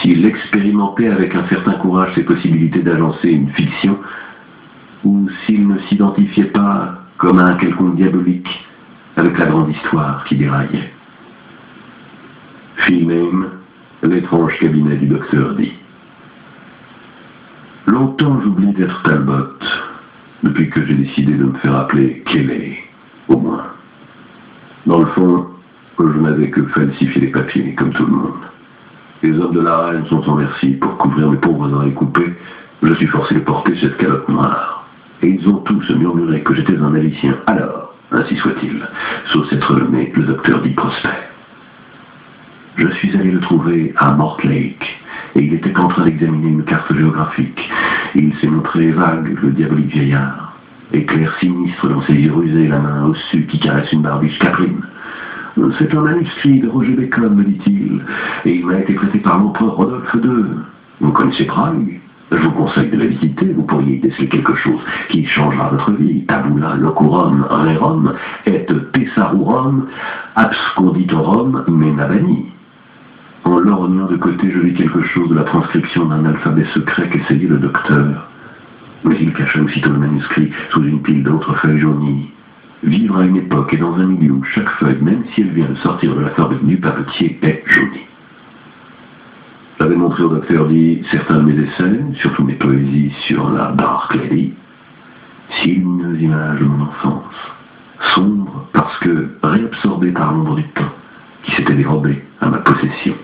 s'il expérimentait avec un certain courage ses possibilités d'agencer une fiction ou s'il ne s'identifiait pas comme un quelconque diabolique avec la grande histoire qui déraillait. Philname, l'étrange cabinet du docteur D. Longtemps j'oubliais d'être Talbot, depuis que j'ai décidé de me faire appeler Kelly, au moins. Dans le fond, je n'avais que falsifié les papiers, comme tout le monde. Les hommes de la reine sont sans merci pour couvrir mes pauvres oreilles coupées. Je suis forcé de porter cette calotte noire. Et ils ont tous murmuré que j'étais un magicien. Alors, ainsi soit-il, sauf s'être nommé le docteur D. Prosper. Je suis allé le trouver à Mortlake, et il était en train d'examiner une carte géographique. Il s'est montré vague, le diabolique vieillard, éclair sinistre dans ses yeux rusés, la main ossue qui caresse une barbiche caprine. C'est un manuscrit de Roger Bacon, me dit-il, et il m'a été prêté par l'empereur Rodolphe II. Vous connaissez Prague? Je vous conseille de la visiter, vous pourriez y déceler quelque chose qui changera votre vie. Tabula locurum rerum et thesarurum absconditorum menabani. En lorgnant de côté, je vis quelque chose de la transcription d'un alphabet secret qu'essayait le docteur. Mais il cacha aussitôt le manuscrit sous une pile d'autres feuilles jaunies. Vivre à une époque et dans un milieu où chaque feuille, même si elle vient de sortir de la fabrique du papetier, est jaunie. J'avais montré au docteur D certains de mes essais, surtout mes poésies sur la Dark Lady, si lumineuses images de mon enfance, sombres parce que réabsorbées par l'ombre du temps qui s'était dérobé à ma possession.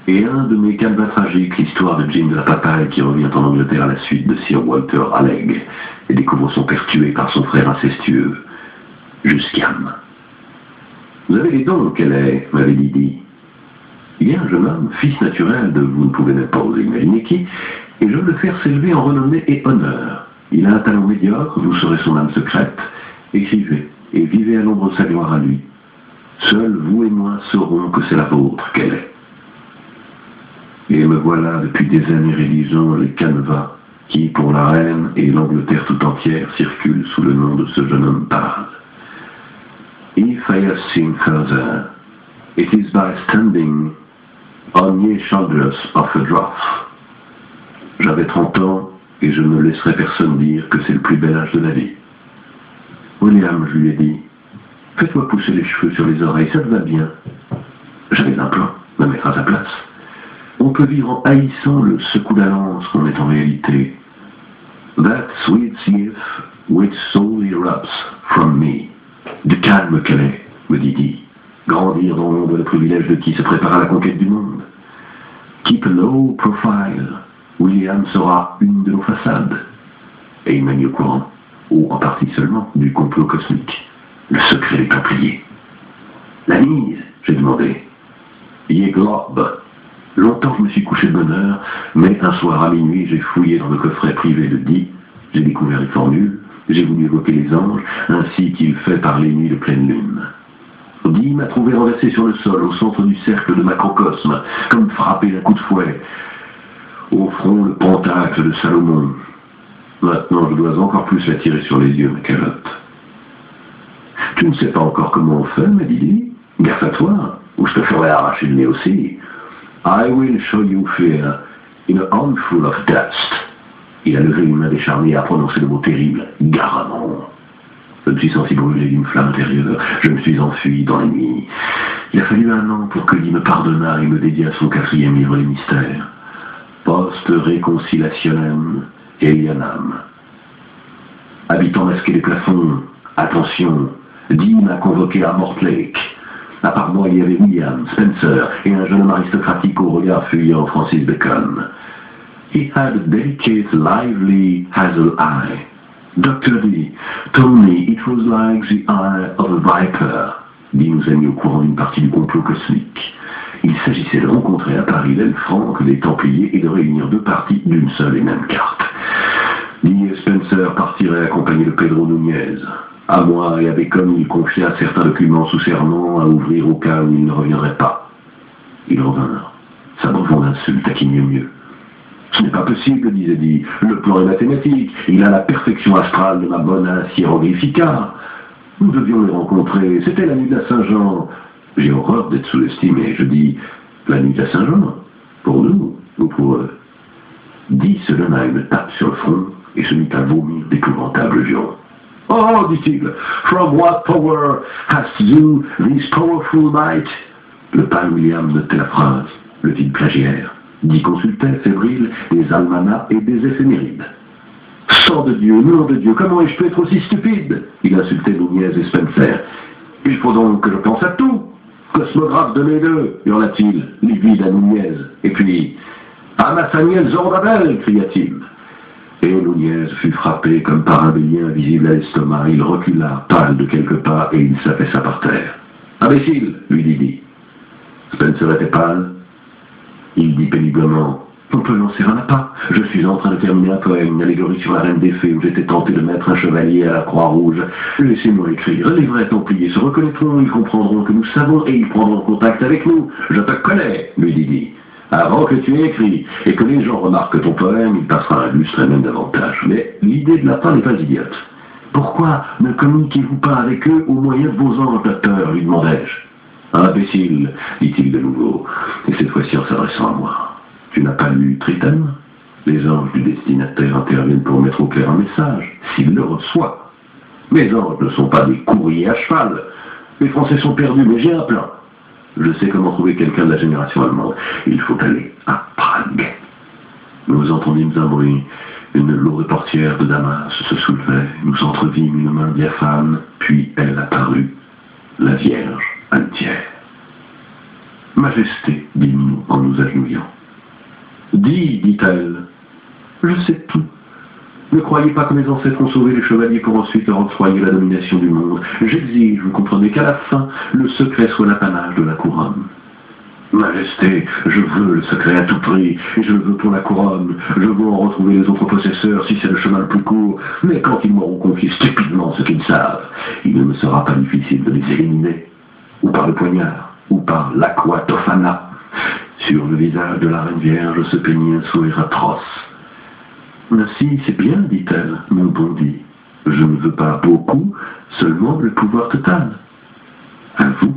Et un de mes canevas tragiques, l'histoire de Jim de la Papaye qui revient en Angleterre à la suite de Sir Walter Raleigh et découvre son père tué par son frère incestueux, Jusquiam. Vous avez les dons qu'elle est, m'avait dit. Il y a un jeune homme, fils naturel de vous ne pouvez même pas vous imaginer qui, et je veux le faire s'élever en renommée et honneur. Il a un talent médiocre, vous serez son âme secrète. Écrivez, et vivez à l'ombre de sa gloire à lui. Seuls vous et moi saurons que c'est la vôtre qu'elle est. Et me voilà depuis des années rédigeant les canevas qui, pour la reine et l'Angleterre tout entière, circulent sous le nom de ce jeune homme pâle. If I have seen further, it is by standing on ye shoulders of a dwarf. J'avais 30 ans et je ne laisserai personne dire que c'est le plus bel âge de la vie. William, je lui ai dit, faites-moi pousser les cheveux sur les oreilles, ça te va bien. J'avais un plan, me mettre à sa place. On peut vivre en haïssant le secoue la lance qu'on est en réalité. That sweet gift which slowly erupts from me. Du calme qu'elle est, me dit-il. Grandir dans l'ombre le privilège de qui se prépare à la conquête du monde. Keep a low profile. William sera une de nos façades. Et il m'a mis au courant, ou en partie seulement, du complot cosmique. Le secret des Templiers. La mise, j'ai demandé. Ye globe. Longtemps je me suis couché de bonne heure, mais un soir à minuit, j'ai fouillé dans le coffret privé de Dee, j'ai découvert une formule, j'ai voulu évoquer les anges, ainsi qu'il fait par les nuits de pleine lune. Dee m'a trouvé renversé sur le sol, au centre du cercle de macrocosme, comme frappé d'un coup de fouet. Au front, le pentacle de Salomon. Maintenant, je dois encore plus la tirer sur les yeux, ma calotte. Tu ne sais pas encore comment on fait, m'a dit Dee. Gaffe à toi, ou je te ferai arracher le nez aussi. I will show you fear in a handful of dust. Il a levé une main décharnée et a prononcé le mot terrible, Garamond. Je me suis senti brûler d'une flamme intérieure. Je me suis enfui dans la nuit. Il a fallu 1 an pour que Dee me pardonnât et me dédiât son 4e livre, Les Mystères. Post reconciliationem Elianam. Habitant masqué des plafonds, attention, Dee m'a convoqué à Mortlake. À part moi, il y avait William, Spencer et un jeune homme aristocratique au regard fuyant, Francis Bacon. He had a delicate, lively hazel eye. Dr. D told me it was like the eye of a viper. Dee nous a mis au courant d'une partie du complot cosmique. Il s'agissait de rencontrer à Paris l'aile franque des Templiers et de réunir 2 parties d'une seule et même carte. Dee et Spencer partiraient accompagnés de Pedro Nunez. À moi et à Bacon, il confia certains documents sous serment à ouvrir au cas où il ne reviendrait pas. Ils revinrent. Ça me vend d'insultes à qui mieux. Ce n'est pas possible, disait Dee. Le plan est mathématique. Il a la perfection astrale de ma bona hieroglyphica. Nous devions les rencontrer. C'était la nuit de la Saint-Jean. J'ai horreur d'être sous-estimé. Je dis, la nuit de la Saint-Jean. Pour nous ou pour eux. Dee se donna une tape sur le front et se mit à vomir d'épouvantables jurons. « Oh, dit-il, from what power hast you this powerful might ?» Le pâle William notait la phrase, le vide plagiaire, dit consultait, fébrile, des almanachs et des éphémérides. « Sang de Dieu, nom de Dieu, comment ai-je pu être aussi stupide ?» Il insultait Nunez et Spencer. « Il faut donc que je pense à tout. Cosmographe de mes deux, hurla-t-il, livide à Nunez. Et puis, à Nathaniel Zorobabel, cria-t-il. Et Nunez fut frappé comme par un bélier invisible à l'estomac. Il recula, pâle de quelques pas, et il s'affaissa par terre. « Imbécile !» lui dit-il. Spencer était pâle. Il dit péniblement « On peut lancer un appât. Je suis en train de terminer un poème, une allégorie sur la reine des fées, où j'étais tenté de mettre un chevalier à la Croix-Rouge. Laissez-moi écrire. Les vrais Templiers se reconnaîtront, ils comprendront que nous savons, et ils prendront contact avec nous. Je te connais, lui dit-il. Avant que tu aies écrit, et que les gens remarquent ton poème, il passera un lustre et même davantage. Mais l'idée de l'appât n'est pas idiote. Pourquoi ne communiquez-vous pas avec eux au moyen de vos anges, docteur, lui demandai-je. Imbécile, dit-il de nouveau, et cette fois-ci en s'adressant à moi. Tu n'as pas lu Triton? Les anges du destinataire interviennent pour mettre au clair un message, s'il le reçoit. Mes anges ne sont pas des courriers à cheval. Les Français sont perdus, mais j'ai un plan. Je sais comment trouver quelqu'un de la génération allemande. Il faut aller à Prague. Nous entendîmes un bruit. Une lourde portière de Damas se soulevait. Nous entrevîmes une main diaphane, puis elle apparut, la Vierge entière. Majesté, dîmes-nous en nous agenouillant. Dis, dit-elle, je sais tout. Ne croyez pas que mes ancêtres ont sauvé les chevaliers pour ensuite leur octroyer la domination du monde. J'exige, vous comprenez, qu'à la fin, le secret soit l'apanage de la couronne. Majesté, je veux le secret à tout prix, et je le veux pour la couronne. Je veux en retrouver les autres possesseurs si c'est le chemin le plus court, mais quand ils m'auront confié stupidement ce qu'ils savent, il ne me sera pas difficile de les éliminer, ou par le poignard, ou par l'aqua tofana. Sur le visage de la Reine Vierge se peignit un sourire atroce. Ainsi, c'est bien, dit-elle, mon bon dit. Je ne veux pas beaucoup, seulement le pouvoir total. À vous,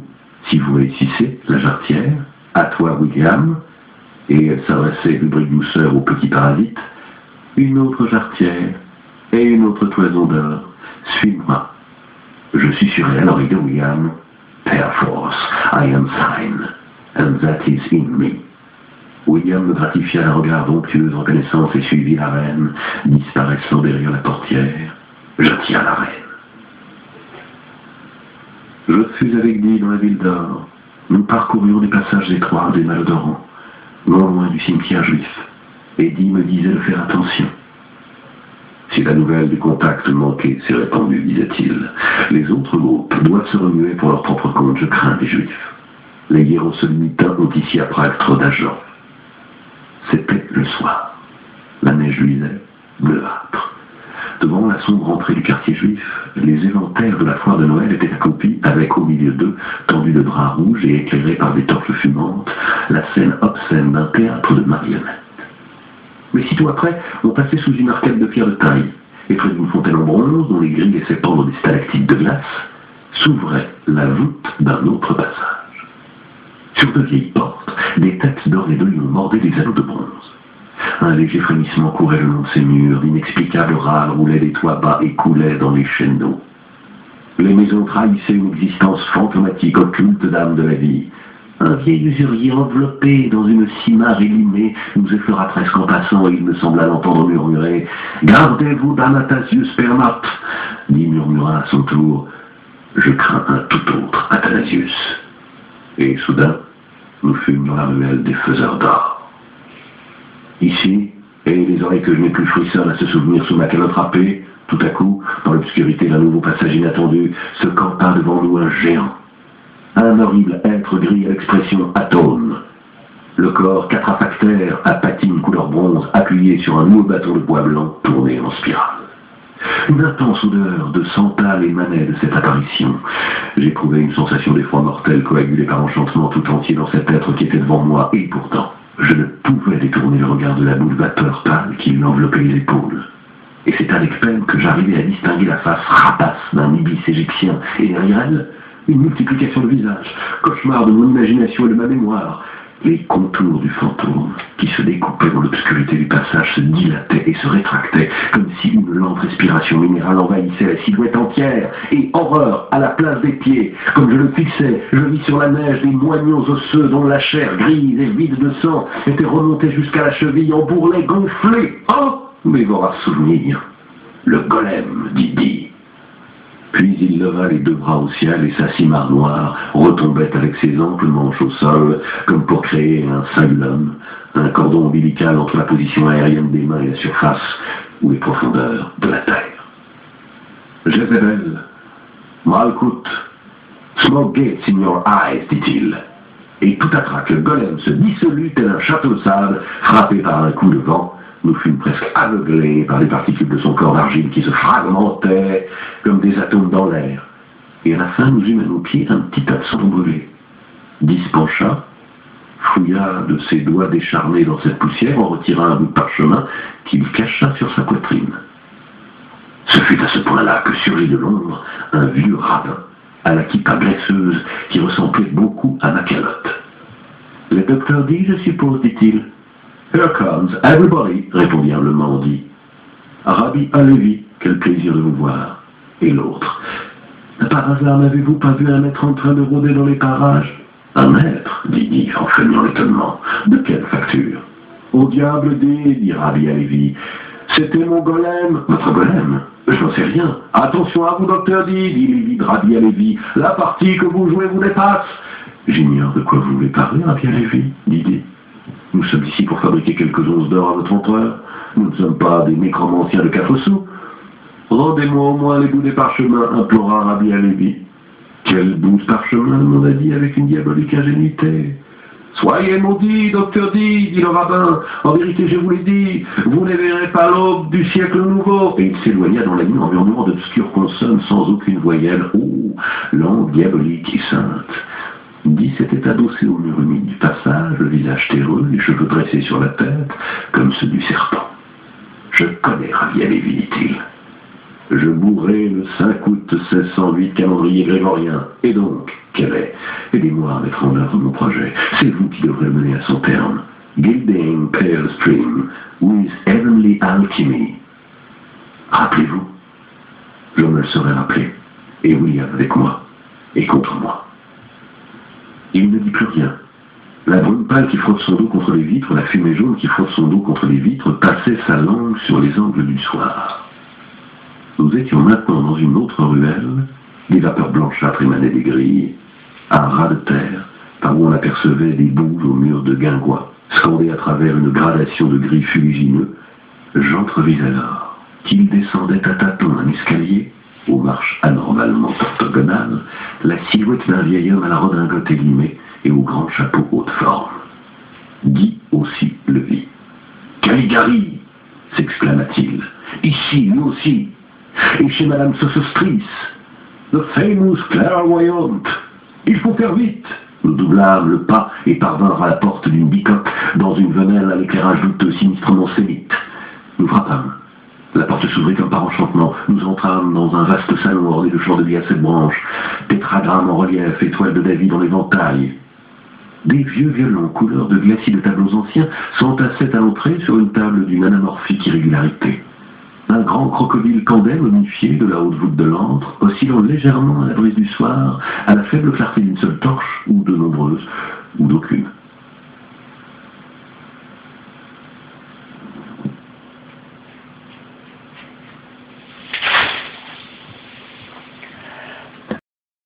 si vous réussissez, la jarretière, à toi, William, et elle s'adressait rubrique douceur au petit parasite, une autre jarretière et une autre toison d'or. Suis-moi. Je suis sur elle, l'oreille de William. Perforce, I am thine, and that is in me. William me gratifia d'un regard d'onctueuse reconnaissance et suivit la reine, disparaissant derrière la portière. Je tiens la reine. Je fus avec Dee dans la ville d'or. Nous parcourions des passages étroits, des malodorants, non loin du cimetière juif. Et Dee me disait de faire attention. Si la nouvelle du contact manqué s'est répandue, disait-il, les autres groupes doivent se remuer pour leur propre compte. Je crains les juifs. Les hiérosonymiens ont ici à Prague trop d'agents. C'était le soir. La neige luisait, bleuâtre. Devant la sombre entrée du quartier juif, les éventaires de la foire de Noël étaient accroupis avec au milieu d'eux, tendus de draps rouges et éclairés par des torches fumantes, la scène obscène d'un théâtre de marionnettes. Mais sitôt après, on passait sous une arcade de pierre de taille, et près d'une fontaine en bronze dont les grilles laissaient pendre des stalactites de glace, s'ouvrait la voûte d'un autre passage. Sur de vieilles portes, des têtes d'or et de lion mordaient des anneaux de bronze. Un léger frémissement courait le long de ces murs, d'inexplicables râles roulaient des toits bas et coulaient dans les chaînes d'eau. Les maisons trahissaient une existence fantomatique, occulte d'âme de la vie. Un vieil usurier enveloppé dans une cimare élimée nous effleura presque en passant et il me sembla l'entendre murmurer « Gardez-vous d'Athanasius Pernat !» Dee murmura à son tour « Je crains un tout autre Athanasius !» Et soudain, nous fûmes dans la ruelle des faiseurs d'or. Ici, et les oreilles que je n'ai plus frissonnent à se souvenir sous ma calotte râpée, tout à coup, dans l'obscurité d'un nouveau passage inattendu, se campa devant nous un géant. Un horrible être gris à l'expression atone. Le corps quatrafactaire à patine couleur bronze appuyé sur un lourd bâton de bois blanc tourné en spirale. Une intense odeur de santal émanait de cette apparition. J'éprouvais une sensation d'effroi mortel coagulée par enchantement tout entier dans cet être qui était devant moi, et pourtant, je ne pouvais détourner le regard de la boule vapeur pâle qui l'enveloppait les épaules. Et c'est avec peine que j'arrivais à distinguer la face rapace d'un ibis égyptien, et derrière elle, une multiplication de visages, cauchemar de mon imagination et de ma mémoire. Les contours du fantôme, qui se découpaient dans l'obscurité du passage, se dilataient et se rétractaient, comme si une lente respiration minérale envahissait la silhouette entière, et horreur, à la place des pieds, comme je le fixais, je vis sur la neige des moignons osseux dont la chair grise et vide de sang était remontée jusqu'à la cheville en bourrelet gonflé. Oh, mes voraces souvenirs! Le golem, dit. Puis il leva les deux bras au ciel et sa cimarre noire retombait avec ses amples manches au sol, comme pour créer un cingulum, un cordon ombilical entre la position aérienne des mains et la surface ou les profondeurs de la terre. Jezebel, Malkout, smoke gates in your eyes, dit-il. Et tout à trac, le golem se dissolut tel un château de sable frappé par un coup de vent. Nous fûmes presque aveuglés par les particules de son corps d'argile qui se fragmentaient comme des atomes dans l'air. Et à la fin, nous eûmes à nos pieds un petit tas de sang brûlé. Guy se pencha, fouilla de ses doigts décharnés dans cette poussière, en retira un bout de parchemin qu'il cacha sur sa poitrine. Ce fut à ce point-là que surgit de l'ombre un vieux rabbin, à la kippa graisseuse qui ressemblait beaucoup à ma calotte. « Le docteur dit, je suppose, dit-il. » « Here comes everybody, répondit humblement dit. Rabbi Alevi, quel plaisir de vous voir. Et l'autre. Par hasard, n'avez-vous pas vu un maître en train de rôder dans les parages? Un maître, dit en feignant l'étonnement. De quelle facture? Au diable dit Rabbi Alevi. C'était mon golem. Votre golem? Je n'en sais rien. Attention à vous, docteur dit Lévi Rabbi Alevi. La partie que vous jouez vous dépasse. J'ignore de quoi vous voulez parler, Rabbi Alevi, dit. Nous sommes ici pour fabriquer quelques onces d'or à votre empereur. Nous ne sommes pas des nécromanciens de 4 sous. Rendez-moi au moins les bouts des parchemins, implora Rabbi Alevi. Quel bout de parchemin, demanda dit avec une diabolique ingénuité. Soyez maudit, docteur dit le rabbin. En vérité, je vous l'ai dit, vous ne verrez pas l'aube du siècle nouveau. Et il s'éloigna dans la nuit en murmurant d'obscures consonnes sans aucune voyelle. Oh, langue diabolique et sainte. Guy s'était adossé au mur humide du passage, le visage terreux, les cheveux dressés sur la tête, comme ceux du serpent. Je connais Rabbi Alevi, dit-il. Je mourrai le 5 août 1608, calendrier grégorien. Et donc, quel est? Aidez-moi à mettre en œuvre mon projet. C'est vous qui devrez mener à son terme. Gilding Pale Stream, with Heavenly Alchemy. Rappelez-vous. Je me le serai rappelé. Et William avec moi. Et contre moi. Il ne dit plus rien. La brume pâle qui frotte son dos contre les vitres, la fumée jaune qui frotte son dos contre les vitres, passait sa langue sur les angles du soir. Nous étions maintenant dans une autre ruelle, des vapeurs blanchâtres émanaient des grilles, un ras de terre, par où on apercevait des boules aux murs de guingois, scandés à travers une gradation de gris fuligineux. J'entrevis alors qu'il descendait à tâtons un escalier, aux marches anormalement orthogonales, la silhouette d'un vieil homme à la redingote élimée et au grand chapeau haute forme. Guy aussi le vit. « Caligari !» s'exclama-t-il. « Ici, lui aussi. Et chez Madame Sosostris, the famous clairvoyante. Il faut faire vite !» Nous doublâmes le pas et parvinrent à la porte d'une bicoque dans une venelle à l'éclairage douteux sinistrement sémite. Nous frappâmes. La porte s'ouvrit comme par enchantement. Nous entrâmes dans un vaste salon orné de chandeliers à 7 branches, tétragrammes en relief, étoiles de David dans l'éventail. Des vieux violons couleur de glacis de tableaux anciens s'entassaient à l'entrée sur une table d'une anamorphique irrégularité. Un grand crocodile pendait, momifié, de la haute voûte de l'antre, oscillant légèrement à la brise du soir, à la faible clarté d'une seule torche, ou de nombreuses, ou d'aucune.